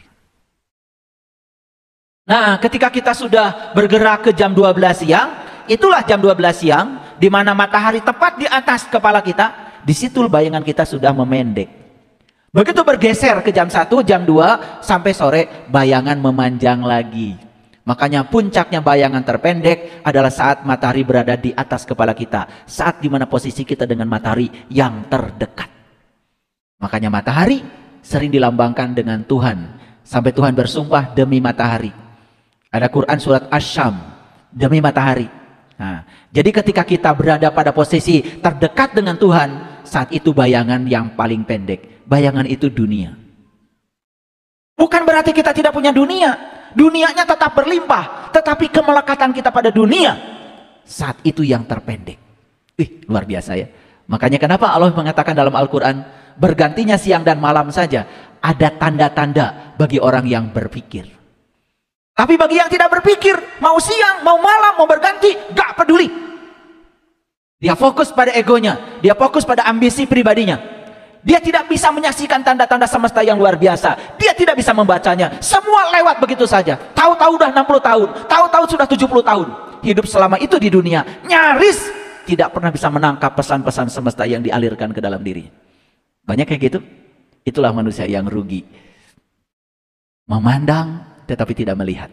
Nah, ketika kita sudah bergerak ke jam 12 siang, itulah jam 12 siang, di mana matahari tepat di atas kepala kita, di situ bayangan kita sudah memendek. Begitu bergeser ke jam 1, jam 2, sampai sore, bayangan memanjang lagi. Makanya puncaknya bayangan terpendek adalah saat matahari berada di atas kepala kita. Saat di mana posisi kita dengan matahari yang terdekat. Makanya matahari sering dilambangkan dengan Tuhan. Sampai Tuhan bersumpah demi matahari. Ada Quran surat Asy-Syam, demi matahari. Nah, jadi ketika kita berada pada posisi terdekat dengan Tuhan, saat itu bayangan yang paling pendek. Bayangan itu dunia. Bukan berarti kita tidak punya dunia. Dunianya tetap berlimpah, tetapi kemelekatan kita pada dunia saat itu yang terpendek. Luar biasa ya. Makanya kenapa Allah mengatakan dalam Al-Quran, bergantinya siang dan malam saja, ada tanda-tanda bagi orang yang berpikir. Tapi bagi yang tidak berpikir, mau siang, mau malam, mau berganti, gak peduli. Dia fokus pada egonya, dia fokus pada ambisi pribadinya. Dia tidak bisa menyaksikan tanda-tanda semesta yang luar biasa. Dia tidak bisa membacanya. Semua lewat begitu saja. Tahu-tahu sudah 60 tahun, tahu-tahu sudah 70 tahun. Hidup selama itu di dunia, nyaris tidak pernah bisa menangkap pesan-pesan semesta yang dialirkan ke dalam dirinya. Banyak kayak gitu. Itulah manusia yang rugi. Memandang tetapi tidak melihat.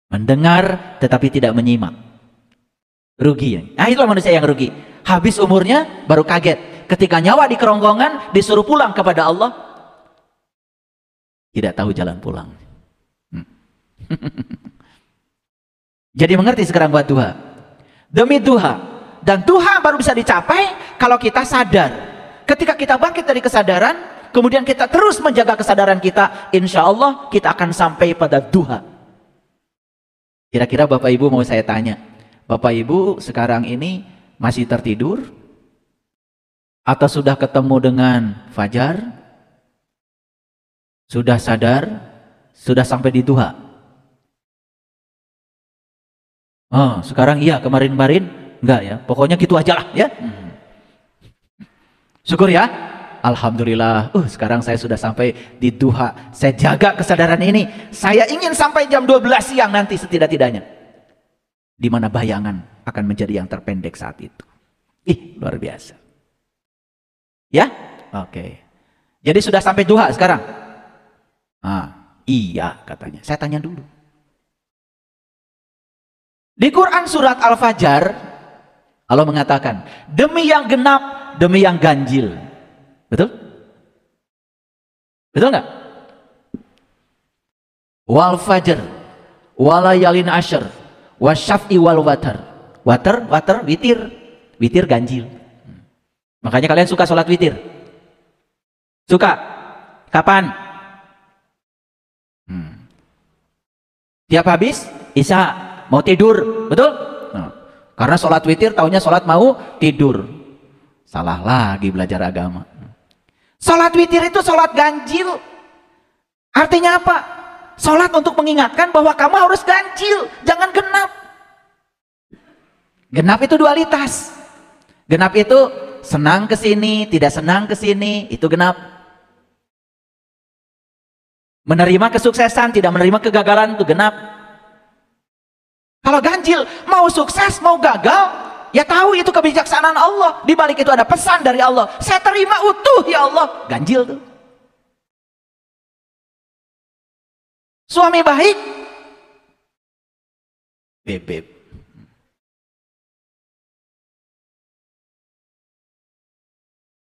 Mendengar tetapi tidak menyimak. Rugi. Nah, itulah manusia yang rugi. Habis umurnya baru kaget. Ketika nyawa di kerongkongan disuruh pulang kepada Allah, tidak tahu jalan pulang. Jadi mengerti sekarang buat duha. Demi duha. Dan duha baru bisa dicapai kalau kita sadar. Ketika kita bangkit dari kesadaran, kemudian kita terus menjaga kesadaran kita, insya Allah kita akan sampai pada duha. Kira-kira Bapak Ibu mau saya tanya, Bapak Ibu sekarang ini masih tertidur? Atau sudah ketemu dengan fajar? Sudah sadar? Sudah sampai di duha? Oh, sekarang iya, kemarin-kemarin enggak ya. Pokoknya gitu aja lah ya. Syukur ya. Alhamdulillah. Sekarang saya sudah sampai di duha. Saya jaga kesadaran ini. Saya ingin sampai jam 12 siang nanti setidak-tidaknya. Di mana bayangan akan menjadi yang terpendek saat itu. Luar biasa. Ya? Oke. Jadi sudah sampai duha sekarang? Iya katanya. Saya tanya dulu. Di Quran surat Al-Fajr, Allah mengatakan, demi yang genap, demi yang ganjil. Betul? Betul nggak? Wal fajr, walayalin ashr, wasyaf'i wal watar. Watar, witir. Witir ganjil. Makanya kalian suka sholat witir? Suka? Kapan? Tiap habis Isya mau tidur, betul? Karena sholat witir taunya sholat mau tidur. Salah lagi belajar agama. Sholat witir itu sholat ganjil. Artinya apa? Sholat untuk mengingatkan bahwa kamu harus ganjil, jangan genap. Genap itu dualitas. Genap itu senang ke sini, tidak senang ke sini, itu genap. Menerima kesuksesan, tidak menerima kegagalan, itu genap. Kalau ganjil, mau sukses, mau gagal, ya tahu itu kebijaksanaan Allah. Di balik itu ada pesan dari Allah. Saya terima utuh ya Allah. Ganjil tuh. Suami baik, bebek.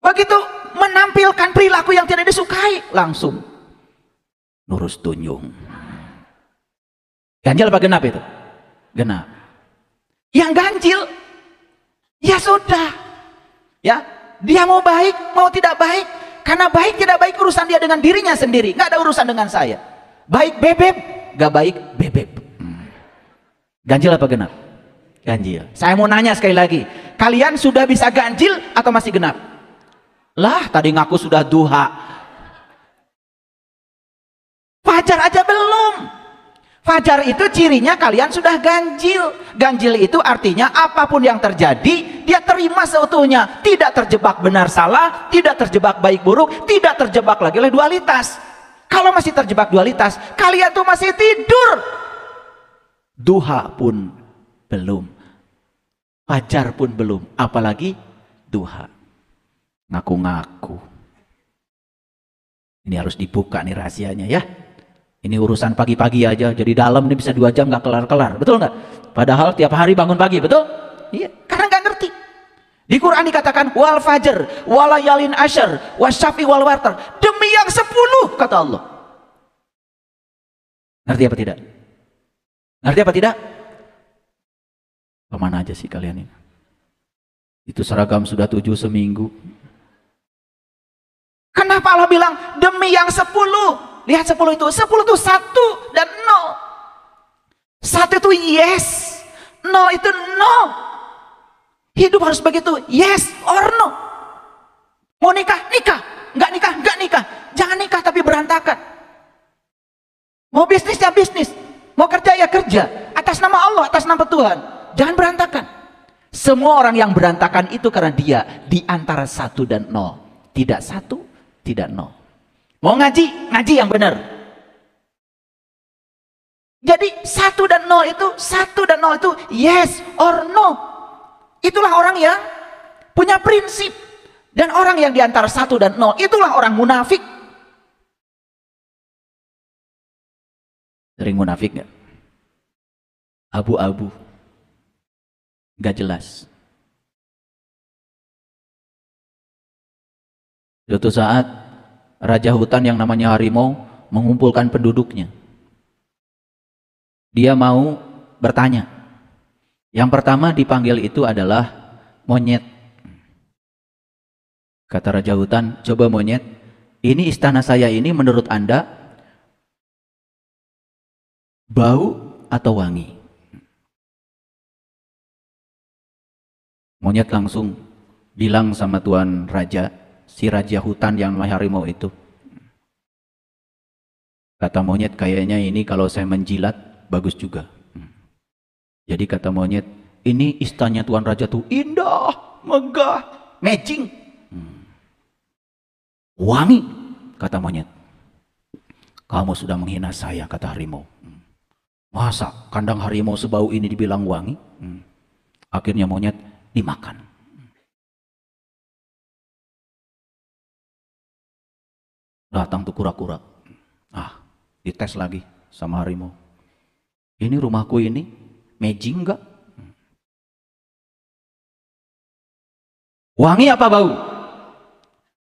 Begitu menampilkan perilaku yang tidak disukai, langsung nurus tunjung. Ganjil apa genap itu? Genap. Yang ganjil, ya sudah, ya dia mau baik, mau tidak baik, karena baik tidak baik urusan dia dengan dirinya sendiri, nggak ada urusan dengan saya. Baik bebek, nggak baik bebek. Ganjil apa genap? Ganjil. Saya mau nanya sekali lagi, kalian sudah bisa ganjil atau masih genap? Lah, tadi ngaku sudah duha. Fajar aja belum. Fajar itu cirinya kalian sudah ganjil. Ganjil itu artinya apapun yang terjadi, dia terima seutuhnya. Tidak terjebak benar salah, tidak terjebak baik buruk, tidak terjebak lagi oleh dualitas. Kalau masih terjebak dualitas, kalian tuh masih tidur. Duha pun belum. Fajar pun belum. Apalagi duha. Ngaku-ngaku. Ini harus dibuka nih rahasianya ya. Ini urusan pagi-pagi aja, jadi dalam ini bisa 2 jam nggak kelar-kelar, betul nggak? Padahal tiap hari bangun pagi, betul? Iya, karena nggak ngerti. Di Quran dikatakan wal fajr, walayalin ashr, wasyafi wal watar. Demi yang 10 kata Allah. Ngerti apa tidak? Ngerti apa tidak? Kemana aja sih kalian ini? Itu seragam sudah 7 seminggu. Kenapa Allah bilang demi yang 10? Lihat 10 itu 1 dan 0. 1 itu yes, 0 itu no. Hidup harus begitu, yes or no. Mau nikah, nikah. Nggak nikah, nggak nikah. Jangan nikah tapi berantakan. Mau bisnis ya bisnis. Mau kerja ya kerja. Atas nama Allah, atas nama Tuhan. Jangan berantakan. Semua orang yang berantakan itu karena dia di antara 1 dan 0. Tidak 1, tidak 0. Mau ngaji, ngaji yang benar. Jadi 1 dan 0 itu yes or no. Itulah orang yang punya prinsip. Dan orang yang di antara 1 dan 0 itulah orang munafik. Sering munafik nggak? Abu-abu, nggak jelas. Suatu saat raja hutan yang namanya harimau mengumpulkan penduduknya. Dia mau bertanya. Yang pertama dipanggil itu adalah monyet. Kata raja hutan, coba monyet, ini istana saya ini menurut Anda bau atau wangi? Monyet langsung bilang sama Tuan Raja, si raja hutan yang namanya harimau itu. Kata monyet, kayaknya ini kalau saya menjilat bagus juga. Jadi kata monyet, ini istananya Tuan Raja tuh indah, megah, matching, wangi. Kata monyet, kamu sudah menghina saya, kata harimau. Masa kandang harimau sebau ini dibilang wangi? Akhirnya monyet dimakan. Datang tuh kura-kura. Dites lagi sama harimau. Ini rumahku ini, matching enggak? Wangi apa bau?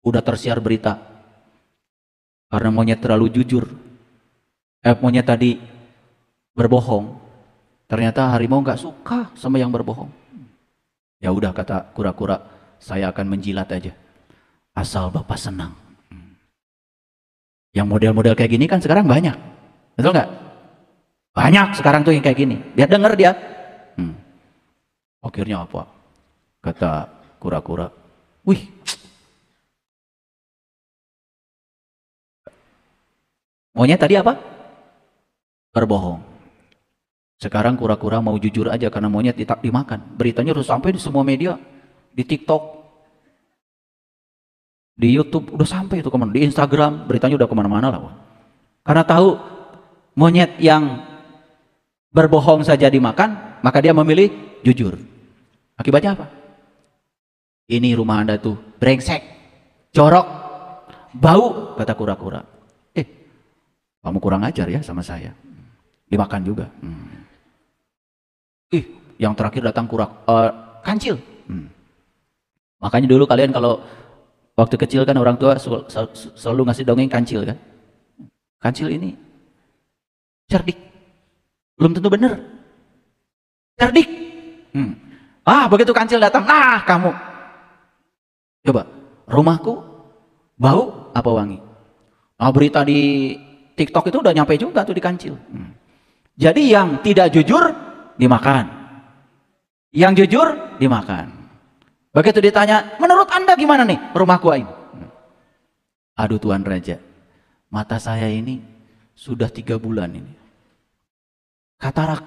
Udah tersiar berita. Karena monyet terlalu jujur. Monyet tadi berbohong. Ternyata harimau nggak suka sama yang berbohong. Ya udah, kata kura-kura, saya akan menjilat aja. Asal Bapak senang. Yang model-model kayak gini kan sekarang banyak. Betul nggak? Banyak sekarang tuh yang kayak gini. Dia denger dia. Akhirnya apa? Kata kura-kura, wih, maunya tadi apa? Berbohong. Sekarang kura-kura mau jujur aja karena monyet dimakan. Beritanya udah sampai di semua media, di TikTok, di YouTube, udah sampai itu kemana, di Instagram, beritanya udah kemana-mana lah. Karena tahu monyet yang berbohong saja dimakan, maka dia memilih jujur. Akibatnya apa? Ini rumah Anda tuh brengsek, jorok, bau, kata kura-kura. Kamu kurang ajar ya sama saya. Dimakan juga. Yang terakhir datang kancil. Makanya dulu kalian kalau waktu kecil kan orang tua selalu ngasih dongeng kancil kan. Kancil ini cerdik. Belum tentu benar. Cerdik. Begitu kancil datang, kamu. Coba, rumahku bau apa wangi? Berita di TikTok itu udah nyampe juga tuh di kancil. Jadi yang tidak jujur dimakan. Yang jujur dimakan. Begitu ditanya, menurut Anda gimana nih rumahku ini? Aduh Tuan Raja, mata saya ini sudah 3 bulan ini katarak.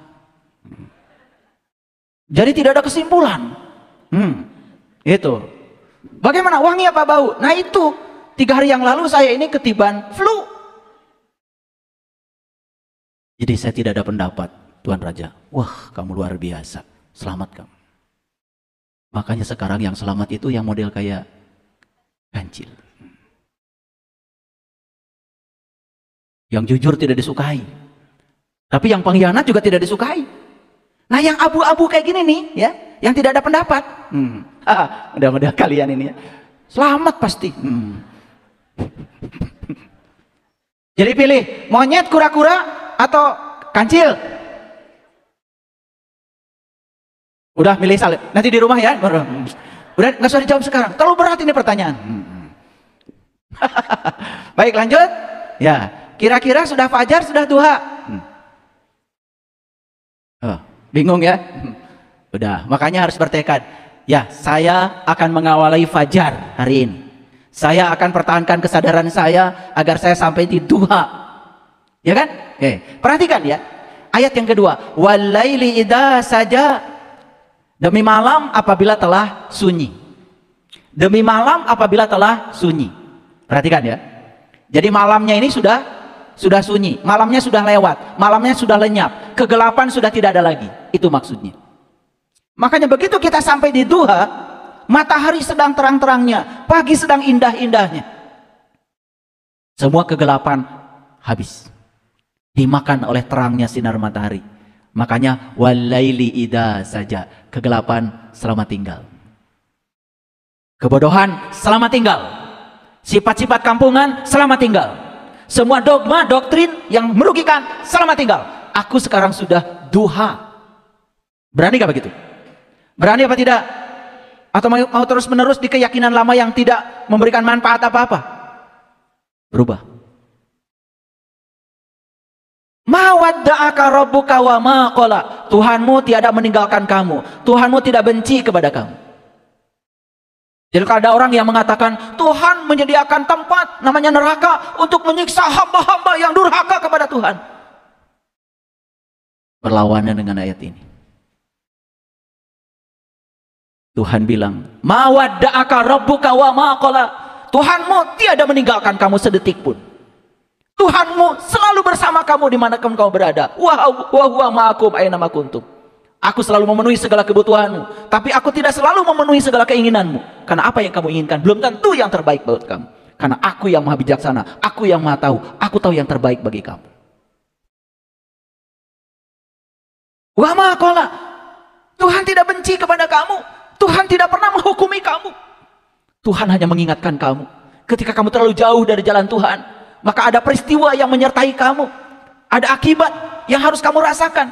Jadi tidak ada kesimpulan. Itu. Bagaimana, wangi apa bau? Nah itu, 3 hari yang lalu saya ini ketiban flu. Jadi saya tidak ada pendapat, Tuan Raja. Wah, kamu luar biasa. Selamat kamu. Makanya sekarang yang selamat itu yang model kayak kancil. Yang jujur tidak disukai. Tapi yang pengkhianat juga tidak disukai. Nah yang abu-abu kayak gini nih, ya, yang tidak ada pendapat. Mudah-mudahan kalian ini ya, selamat pasti. Jadi pilih monyet, kura-kura, atau kancil. Udah milih salib. Nanti di rumah ya. Udah nggak usah dijawab sekarang. Terlalu berat ini pertanyaan. Baik, lanjut. Ya, kira-kira sudah fajar, sudah duha? Bingung ya? Udah, makanya harus bertekad. Ya, saya akan mengawali fajar hari ini. Saya akan pertahankan kesadaran saya agar saya sampai di duha. Ya kan? Perhatikan ya. Ayat yang kedua, walaili idza saja, demi malam apabila telah sunyi. Demi malam apabila telah sunyi. Perhatikan ya. Jadi malamnya ini sudah sunyi, malamnya sudah lewat, malamnya sudah lenyap, kegelapan sudah tidak ada lagi. Itu maksudnya. Makanya begitu kita sampai di duha, matahari sedang terang-terangnya, pagi sedang indah-indahnya. Semua kegelapan habis. Dimakan oleh terangnya sinar matahari. Makanya walaili idza saja, kegelapan selamat tinggal. Kebodohan selamat tinggal. Sifat-sifat kampungan selamat tinggal. Semua dogma, doktrin yang merugikan selamat tinggal. Aku sekarang sudah duha. Berani gak begitu? Berani apa tidak? Atau mau terus-menerus di keyakinan lama yang tidak memberikan manfaat apa-apa? Berubah. Ma wadda'aka rabbuka wa ma qala. Tuhanmu tiada meninggalkan kamu. Tuhanmu tidak benci kepada kamu. Jadi kalau ada orang yang mengatakan Tuhan menyediakan tempat namanya neraka untuk menyiksa hamba-hamba yang durhaka kepada Tuhan, berlawanan dengan ayat ini. Tuhan bilang, ma wadda'aka rabbuka wa ma qala. Tuhanmu tiada meninggalkan kamu sedetik pun. Tuhanmu selalu bersama kamu dimanapun kamu berada. Wa huwa ma'akum aina ma kuntum. Aku selalu memenuhi segala kebutuhanmu, tapi aku tidak selalu memenuhi segala keinginanmu. Karena apa yang kamu inginkan belum tentu yang terbaik buat kamu. Karena aku yang maha bijaksana, aku yang maha tahu, aku tahu yang terbaik bagi kamu. Wa ma qala. Tuhan tidak benci kepada kamu. Tuhan tidak pernah menghukumi kamu. Tuhan hanya mengingatkan kamu. Ketika kamu terlalu jauh dari jalan Tuhan, maka ada peristiwa yang menyertai kamu. Ada akibat yang harus kamu rasakan.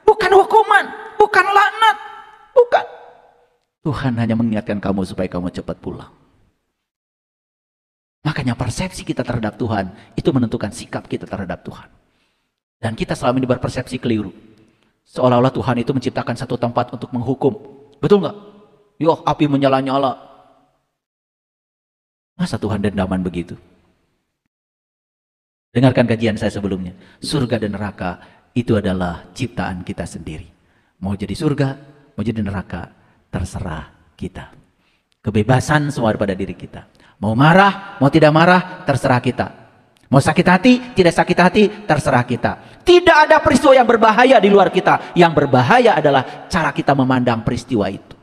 Bukan hukuman, bukan laknat, bukan. Tuhan hanya mengingatkan kamu supaya kamu cepat pulang. Makanya persepsi kita terhadap Tuhan itu menentukan sikap kita terhadap Tuhan. Dan kita selama ini berpersepsi keliru. Seolah-olah Tuhan itu menciptakan satu tempat untuk menghukum. Betul nggak? Yo, api menyala-nyala. Masa Tuhan dendaman begitu? Dengarkan kajian saya sebelumnya. Surga dan neraka itu adalah ciptaan kita sendiri. Mau jadi surga, mau jadi neraka, terserah kita. Kebebasan semua pada diri kita. Mau marah, mau tidak marah, terserah kita. Mau sakit hati, tidak sakit hati, terserah kita. Tidak ada peristiwa yang berbahaya di luar kita. Yang berbahaya adalah cara kita memandang peristiwa itu.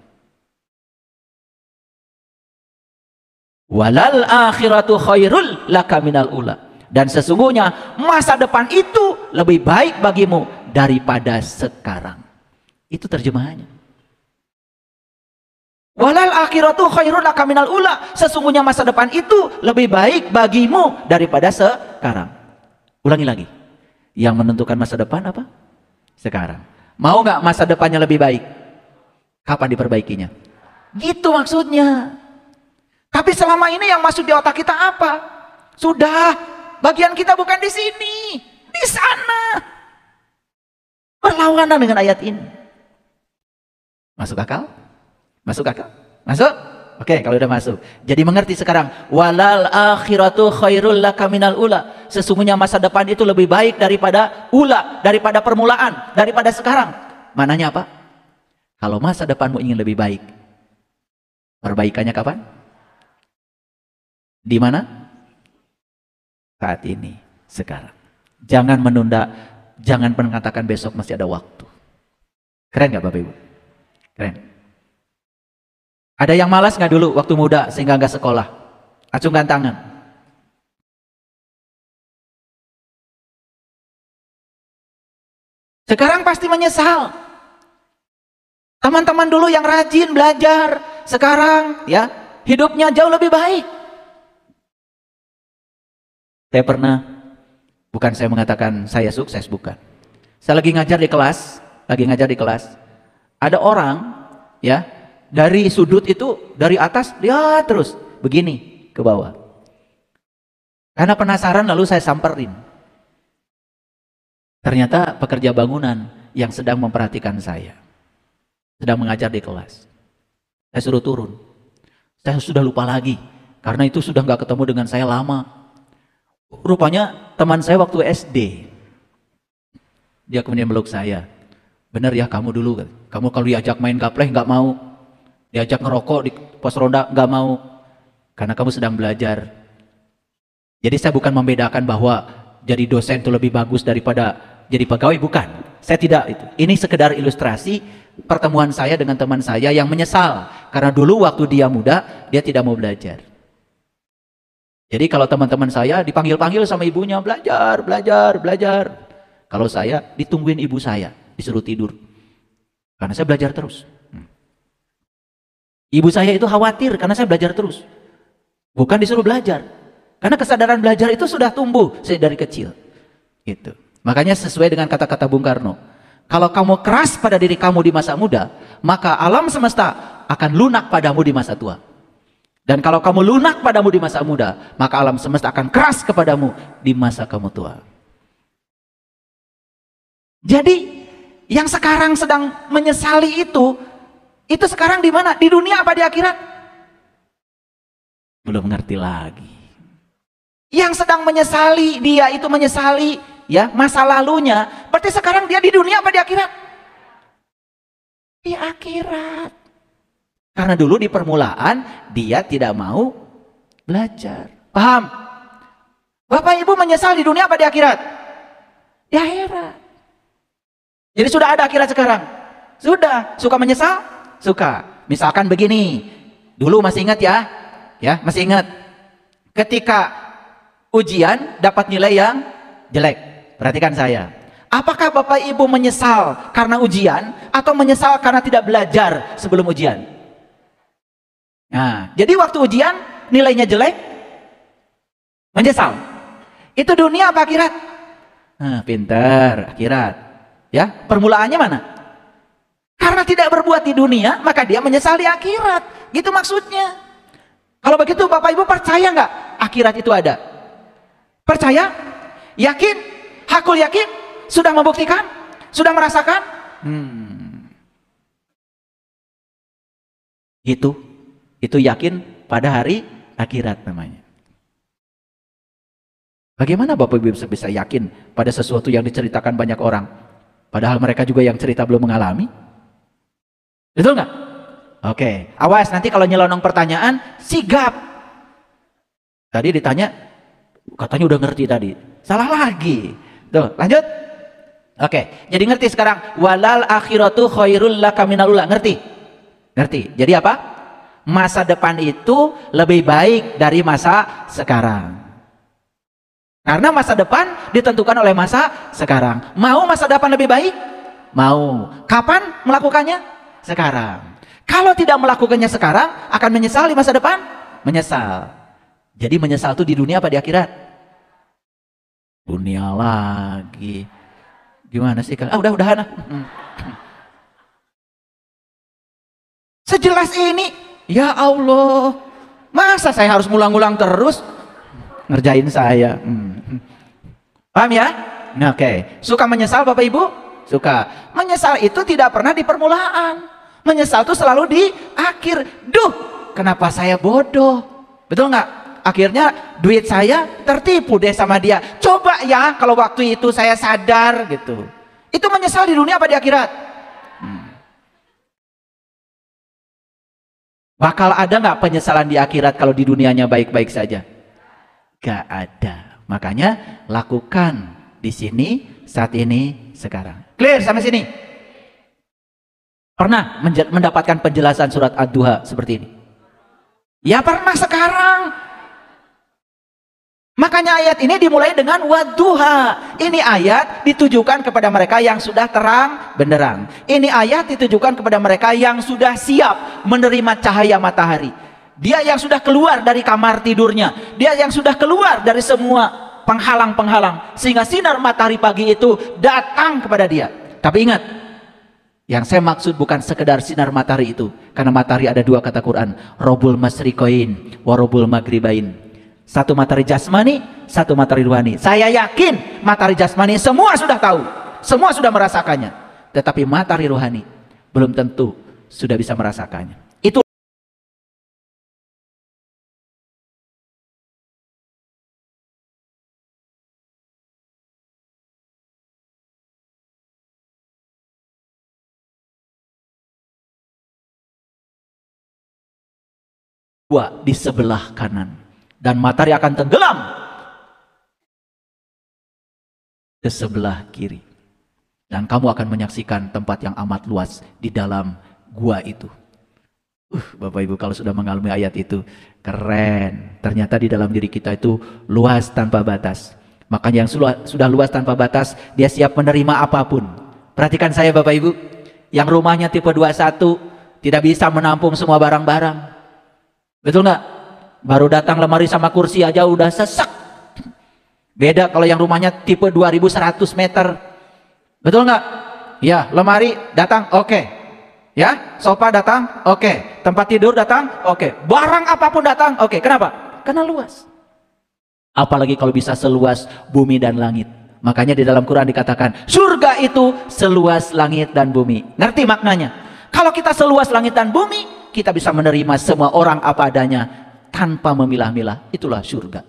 Walal akhiratu khairul laka minal ula. Dan sesungguhnya masa depan itu lebih baik bagimu daripada sekarang. Itu terjemahannya. Walal akhiratu khairul laka minal ula. Sesungguhnya masa depan itu lebih baik bagimu daripada sekarang. Ulangi lagi. Yang menentukan masa depan apa? Sekarang. Mau nggak masa depannya lebih baik? Kapan diperbaikinya? Gitu maksudnya. Tapi selama ini yang masuk di otak kita apa? Sudah. Bagian kita bukan di sini, di sana. Berlawanan dengan ayat ini. Masuk akal? Masuk akal? Masuk? Oke, kalau udah masuk. Jadi mengerti sekarang. Walal akhiratu khairul laka minal ula. Sesungguhnya masa depan itu lebih baik daripada ula, daripada permulaan, daripada sekarang. Mananya apa? Kalau masa depanmu ingin lebih baik, perbaikannya kapan? Di mana? Saat ini, sekarang. Jangan menunda, jangan mengatakan besok masih ada waktu. Keren gak Bapak Ibu? Keren. Ada yang malas gak dulu waktu muda sehingga gak sekolah? Acungkan tangan. Sekarang pasti menyesal. Teman-teman dulu yang rajin belajar, sekarang ya hidupnya jauh lebih baik. Saya pernah, bukan saya mengatakan saya sukses, bukan. Saya lagi ngajar di kelas, ada orang ya dari sudut itu, dari atas lihat terus begini ke bawah. Karena penasaran lalu saya samperin. Ternyata pekerja bangunan yang sedang memperhatikan saya, sedang mengajar di kelas. Saya suruh turun. Saya sudah lupa lagi karena itu sudah nggak ketemu dengan saya lama. Rupanya teman saya waktu SD. Dia kemudian meluk saya. Benar ya kamu dulu, kamu kalau diajak main gapleh nggak mau, diajak ngerokok di pos ronda nggak mau, karena kamu sedang belajar. Jadi saya bukan membedakan bahwa jadi dosen itu lebih bagus daripada jadi pegawai, bukan. Saya tidak itu. Ini sekedar ilustrasi pertemuan saya dengan teman saya yang menyesal karena dulu waktu dia muda dia tidak mau belajar. Jadi kalau teman-teman saya dipanggil-panggil sama ibunya, belajar, belajar, belajar. Kalau saya ditungguin ibu saya, disuruh tidur. Karena saya belajar terus. Ibu saya itu khawatir karena saya belajar terus. Bukan disuruh belajar. Karena kesadaran belajar itu sudah tumbuh dari kecil. Gitu. Makanya sesuai dengan kata-kata Bung Karno. Kalau kamu keras pada diri kamu di masa muda, maka alam semesta akan lunak padamu di masa tua. Dan kalau kamu lunak padamu di masa muda, maka alam semesta akan keras kepadamu di masa kamu tua. Jadi, yang sekarang sedang menyesali itu sekarang di mana? Di dunia apa di akhirat? belum ngerti lagi. Yang sedang menyesali, dia itu menyesali ya masa lalunya. Berarti sekarang dia di dunia apa di akhirat? Di akhirat. Karena dulu di permulaan dia tidak mau belajar. Paham? Bapak Ibu menyesal di dunia apa di akhirat? Di akhirat. Jadi sudah ada akhirat sekarang? Sudah. Suka menyesal? Suka. Misalkan begini. Dulu masih ingat ya? Ya, masih ingat. Ketika ujian dapat nilai yang jelek. Perhatikan saya. Apakah Bapak Ibu menyesal karena ujian atau menyesal karena tidak belajar sebelum ujian? Nah, jadi waktu ujian nilainya jelek, menyesal. Itu dunia apa akhirat? Nah, pintar, akhirat. Ya, permulaannya mana? Karena tidak berbuat di dunia, maka dia menyesal di akhirat. Gitu maksudnya. Kalau begitu Bapak Ibu percaya nggak akhirat itu ada? Percaya? Yakin? Hakul yakin? Sudah membuktikan? Sudah merasakan? Itu yakin pada hari akhirat namanya. Bagaimana Bapak Ibu bisa yakin pada sesuatu yang diceritakan banyak orang? Padahal mereka juga yang cerita belum mengalami? Betul nggak? Oke, awas nanti kalau nyelonong pertanyaan, sigap. Tadi ditanya, katanya udah ngerti tadi. Salah lagi. Tuh, lanjut. Oke, jadi ngerti sekarang. Walal akhiratu khairul laka minal ula. Ngerti? Ngerti. Jadi apa? Masa depan itu lebih baik dari masa sekarang. Karena masa depan ditentukan oleh masa sekarang. Mau masa depan lebih baik? Mau. Kapan melakukannya? Sekarang. Kalau tidak melakukannya sekarang, akan menyesal di masa depan? Menyesal. Jadi menyesal itu di dunia apa di akhirat? Dunia lagi. Gimana sih? Udahan. Sejelas ini, ya Allah, masa saya harus ngulang-ngulang terus ngerjain saya? Paham ya? Oke. Suka menyesal Bapak Ibu? Suka. Menyesal itu tidak pernah di permulaan. Menyesal itu selalu di akhir. Duh, kenapa saya bodoh? Betul nggak? Akhirnya duit saya tertipu deh sama dia. Coba ya kalau waktu itu saya sadar gitu. Itu menyesal di dunia apa di akhirat? Bakal ada nggak penyesalan di akhirat kalau di dunianya baik-baik saja? Gak ada. Makanya lakukan di sini, saat ini, sekarang. Clear sampai sini? Pernah mendapatkan penjelasan surat Ad-Duha seperti ini? Ya pernah sekarang. Makanya ayat ini dimulai dengan Wadduha. Ini ayat ditujukan kepada mereka yang sudah terang benderang. Ini ayat ditujukan kepada mereka yang sudah siap menerima cahaya matahari. Dia yang sudah keluar dari kamar tidurnya. Dia yang sudah keluar dari semua penghalang-penghalang. Sehingga sinar matahari pagi itu datang kepada dia. Tapi ingat, yang saya maksud bukan sekedar sinar matahari itu. Karena matahari ada dua kata Quran. Robul masrikoin, warobul magribain. Satu matahari jasmani, satu matahari ruhani. Saya yakin matahari jasmani semua sudah tahu. Semua sudah merasakannya. Tetapi matahari ruhani belum tentu sudah bisa merasakannya. Itu dua di sebelah kanan. Dan matahari akan tenggelam ke sebelah kiri. Dan kamu akan menyaksikan tempat yang amat luas di dalam gua itu. Bapak Ibu kalau sudah mengalami ayat itu, keren. Ternyata di dalam diri kita itu luas tanpa batas. Makanya yang sudah luas tanpa batas, dia siap menerima apapun. Perhatikan saya Bapak Ibu, yang rumahnya tipe 21 tidak bisa menampung semua barang-barang. Betul nggak? Baru datang lemari sama kursi aja udah sesak. Beda kalau yang rumahnya tipe 2100 meter. Betul nggak? Ya, lemari datang, oke. Ya, sofa datang, oke. Tempat tidur datang, oke. Barang apapun datang, oke. Kenapa? Karena luas. Apalagi kalau bisa seluas bumi dan langit. Makanya di dalam Quran dikatakan, surga itu seluas langit dan bumi. Ngerti maknanya? Kalau kita seluas langit dan bumi, kita bisa menerima semua orang apa adanya. tanpa memilah-milah. Itulah surga.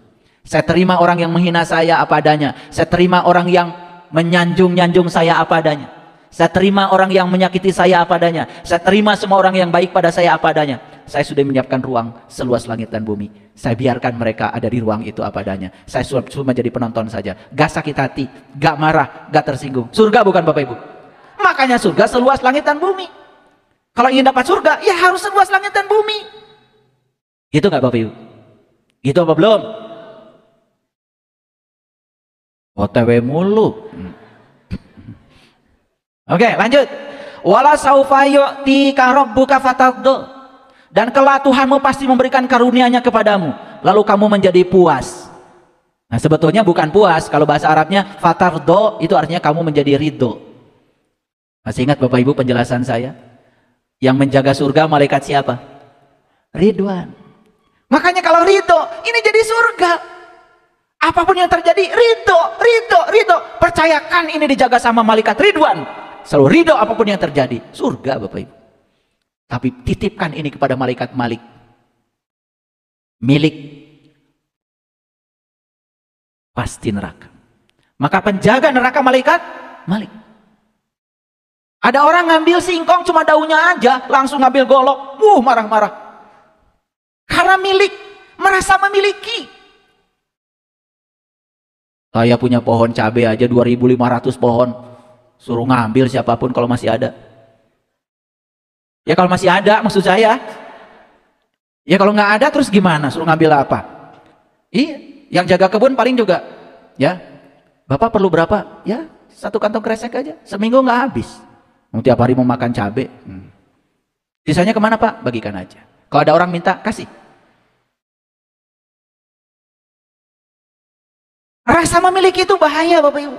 Saya terima orang yang menghina saya apa adanya. Saya terima orang yang menyanjung-nyanjung saya apa adanya. Saya terima orang yang menyakiti saya apa adanya. Saya terima semua orang yang baik pada saya apa adanya. Saya sudah menyiapkan ruang seluas langit dan bumi. Saya biarkan mereka ada di ruang itu apa adanya. Saya cuma jadi penonton saja. Gak sakit hati, gak marah, gak tersinggung. Surga bukan Bapak Ibu? Makanya surga seluas langit dan bumi. Kalau ingin dapat surga, ya harus seluas langit dan bumi. Gitu gak Bapak Ibu? Gitu apa belum? OTW mulu. Oke, lanjut. Wala saufa yu'tika rabbuka fatardha. Dan kelak Tuhanmu pasti memberikan karunia-Nya kepadamu, lalu kamu menjadi puas. Nah, sebetulnya bukan puas, kalau bahasa Arabnya fatardha itu artinya kamu menjadi ridho. Masih ingat Bapak Ibu penjelasan saya? Yang menjaga surga malaikat siapa? Ridwan. Makanya kalau ridho, ini jadi surga. Apapun yang terjadi, ridho, ridho, ridho. Percayakan ini dijaga sama malaikat Ridwan. Selalu ridho apapun yang terjadi. Surga Bapak Ibu. Tapi titipkan ini kepada malaikat Malik. Milik. Pasti neraka. Maka penjaga neraka malaikat Malik. Ada orang ngambil singkong cuma daunnya aja, langsung ngambil golok. Marah-marah. Karena milik. Merasa memiliki. Saya punya pohon cabai aja 2.500 pohon. Suruh ngambil siapapun kalau masih ada. Ya kalau masih ada maksud saya. Ya kalau nggak ada terus gimana? Suruh ngambil apa? Iya, yang jaga kebun paling juga. Ya, Bapak perlu berapa? Ya, 1 kantong kresek aja. Seminggu nggak habis. Mau tiap hari mau makan cabai. Sisanya kemana Pak? Bagikan aja. Kalau ada orang minta, kasih. Rasa memiliki itu bahaya Bapak Ibu.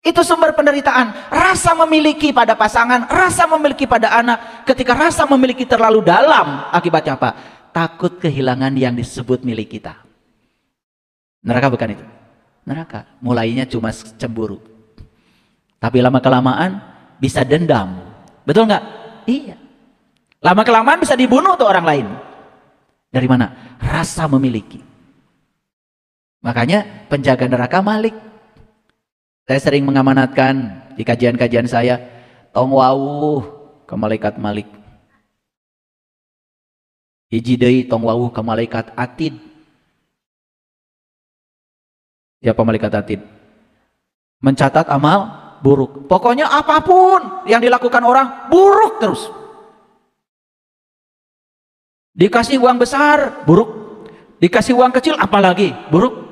Itu sumber penderitaan. Rasa memiliki pada pasangan, rasa memiliki pada anak. Ketika rasa memiliki terlalu dalam, akibatnya apa? Takut kehilangan yang disebut milik kita. Neraka bukan itu? Neraka. Mulainya cuma cemburu. Tapi lama-kelamaan bisa dendam. Betul nggak? Iya. Lama-kelamaan bisa dibunuh tuh orang lain. Dari mana? Rasa memiliki. Makanya penjaga neraka Malik. Saya sering mengamanatkan di kajian-kajian saya, tong wawuh ke malaikat Malik. Hiji deui tong wawuh ke malaikat Atid. Siapa malaikat Atid? Mencatat amal buruk. Pokoknya apapun yang dilakukan orang buruk terus. Dikasih uang besar, buruk. Dikasih uang kecil, apalagi buruk.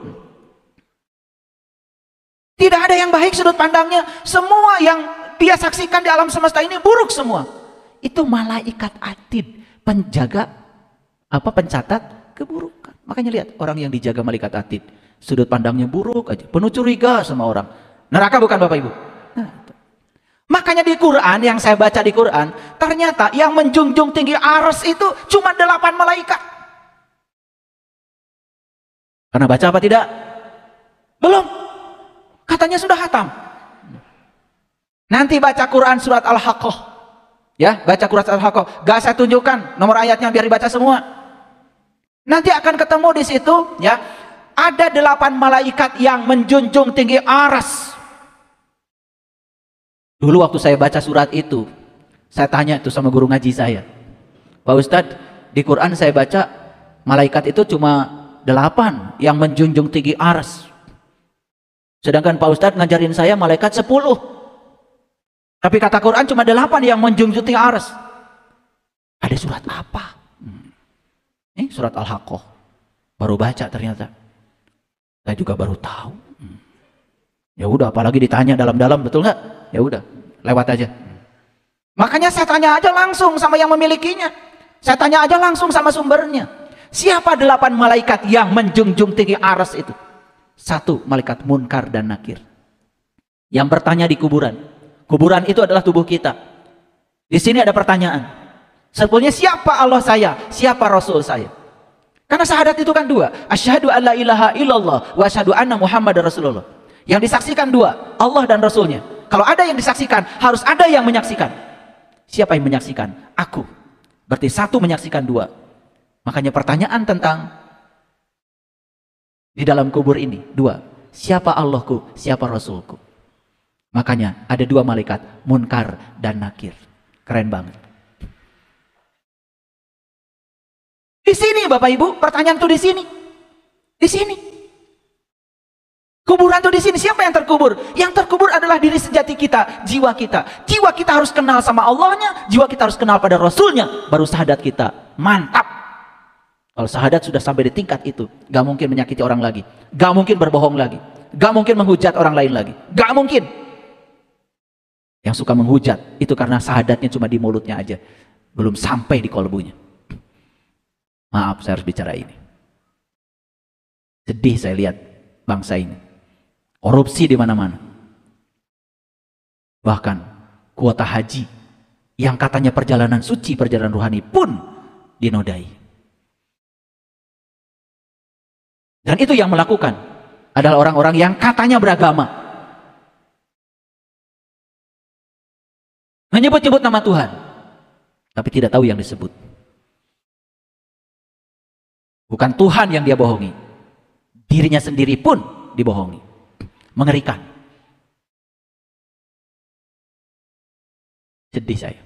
Tidak ada yang baik sudut pandangnya. Semua yang dia saksikan di alam semesta ini buruk semua. Itu malaikat Atid, penjaga pencatat keburukan. Makanya lihat orang yang dijaga malaikat Atid, sudut pandangnya buruk aja, penuh curiga sama orang. Neraka bukan Bapak Ibu? Nah, makanya di Quran, yang saya baca di Quran, ternyata yang menjunjung tinggi arsy itu cuma 8 malaikat. Karena baca apa tidak? Belum. Katanya sudah khatam. Nanti baca Quran surat Al-Haqqah. Ya, baca Quran Al-Haqqah. Gak saya tunjukkan nomor ayatnya biar dibaca semua. Nanti akan ketemu di situ, ya. Ada 8 malaikat yang menjunjung tinggi arsy. Dulu waktu saya baca surat itu, saya tanya itu sama guru ngaji saya. Pak Ustadz, di Quran saya baca malaikat itu cuma 8 yang menjunjung tinggi arsy. Sedangkan Pak Ustadz ngajarin saya malaikat 10. Tapi kata Quran cuma 8 yang menjunjung tinggi arsy. Ada surat apa? Ini surat Al-Haqqah. Baru baca ternyata. Saya juga baru tahu. Ya udah, apalagi ditanya dalam-dalam, betul nggak? Ya udah, lewat aja. Makanya saya tanya aja langsung sama yang memilikinya. Saya tanya aja langsung sama sumbernya. Siapa 8 malaikat yang menjunjung tinggi arsy itu? 1, malaikat Munkar dan Nakir. Yang bertanya di kuburan. Kuburan itu adalah tubuh kita. Di sini ada pertanyaan. Sebetulnya siapa Allah saya? Siapa Rasul saya? Karena syahadat itu kan 2. Asyhadu an la ilaha illallah wa asyhadu anna Muhammadar Rasulullah. Yang disaksikan 2, Allah dan Rasulnya. Kalau ada yang disaksikan, harus ada yang menyaksikan. Siapa yang menyaksikan? Aku. Berarti 1 menyaksikan 2. Makanya pertanyaan tentang di dalam kubur ini, dua. Siapa Allahku, siapa Rasulku? Makanya ada dua malaikat, Munkar dan Nakir. Keren banget. Di sini Bapak Ibu, pertanyaan tuh di sini. Di sini. Kuburan tuh di sini. Siapa yang terkubur? Yang terkubur adalah diri sejati kita, jiwa kita. Jiwa kita harus kenal sama Allahnya, jiwa kita harus kenal pada Rasulnya, baru syahadat kita. Mantap. Kalau syahadat sudah sampai di tingkat itu, gak mungkin menyakiti orang lagi, gak mungkin berbohong lagi, gak mungkin menghujat orang lain lagi, gak mungkin. Yang suka menghujat itu karena syahadatnya cuma di mulutnya aja, belum sampai di kolbunya. Maaf, saya harus bicara ini. Sedih saya lihat bangsa ini, korupsi di mana-mana. Bahkan kuota haji yang katanya perjalanan suci, perjalanan rohani pun dinodai. Dan itu yang melakukan adalah orang-orang yang katanya beragama, menyebut-nyebut nama Tuhan, tapi tidak tahu yang disebut. Bukan Tuhan yang dia bohongi, dirinya sendiri pun dibohongi. Mengerikan. Sedih saya.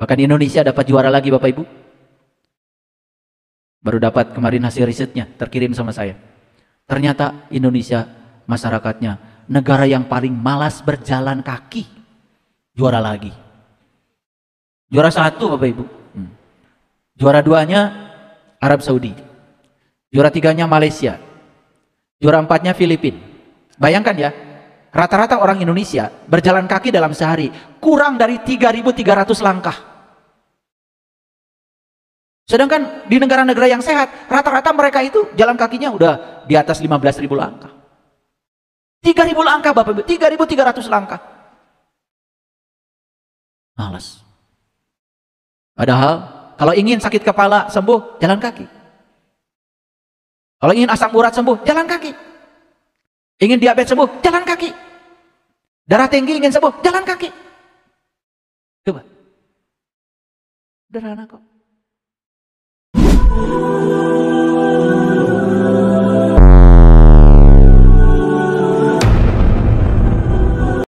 Bahkan Indonesia dapat juara lagi Bapak Ibu. Baru dapat kemarin hasil risetnya, terkirim sama saya. Ternyata Indonesia masyarakatnya negara yang paling malas berjalan kaki. Juara lagi. Juara 1 Bapak Ibu. Juara 2-nya Arab Saudi. Juara 3-nya Malaysia. Juara 4-nya Filipina. Bayangkan ya, rata-rata orang Indonesia berjalan kaki dalam sehari kurang dari 3.300 langkah. Sedangkan di negara-negara yang sehat, rata-rata mereka itu jalan kakinya udah di atas 15.000 langkah. 3.000 langkah Bapak Ibu, 3.300 langkah. Malas. Padahal kalau ingin sakit kepala sembuh, jalan kaki. Kalau ingin asam urat sembuh, jalan kaki. Ingin diabetes sembuh, jalan kaki. Darah tinggi ingin sembuh, jalan kaki. Coba. Sederhana kok.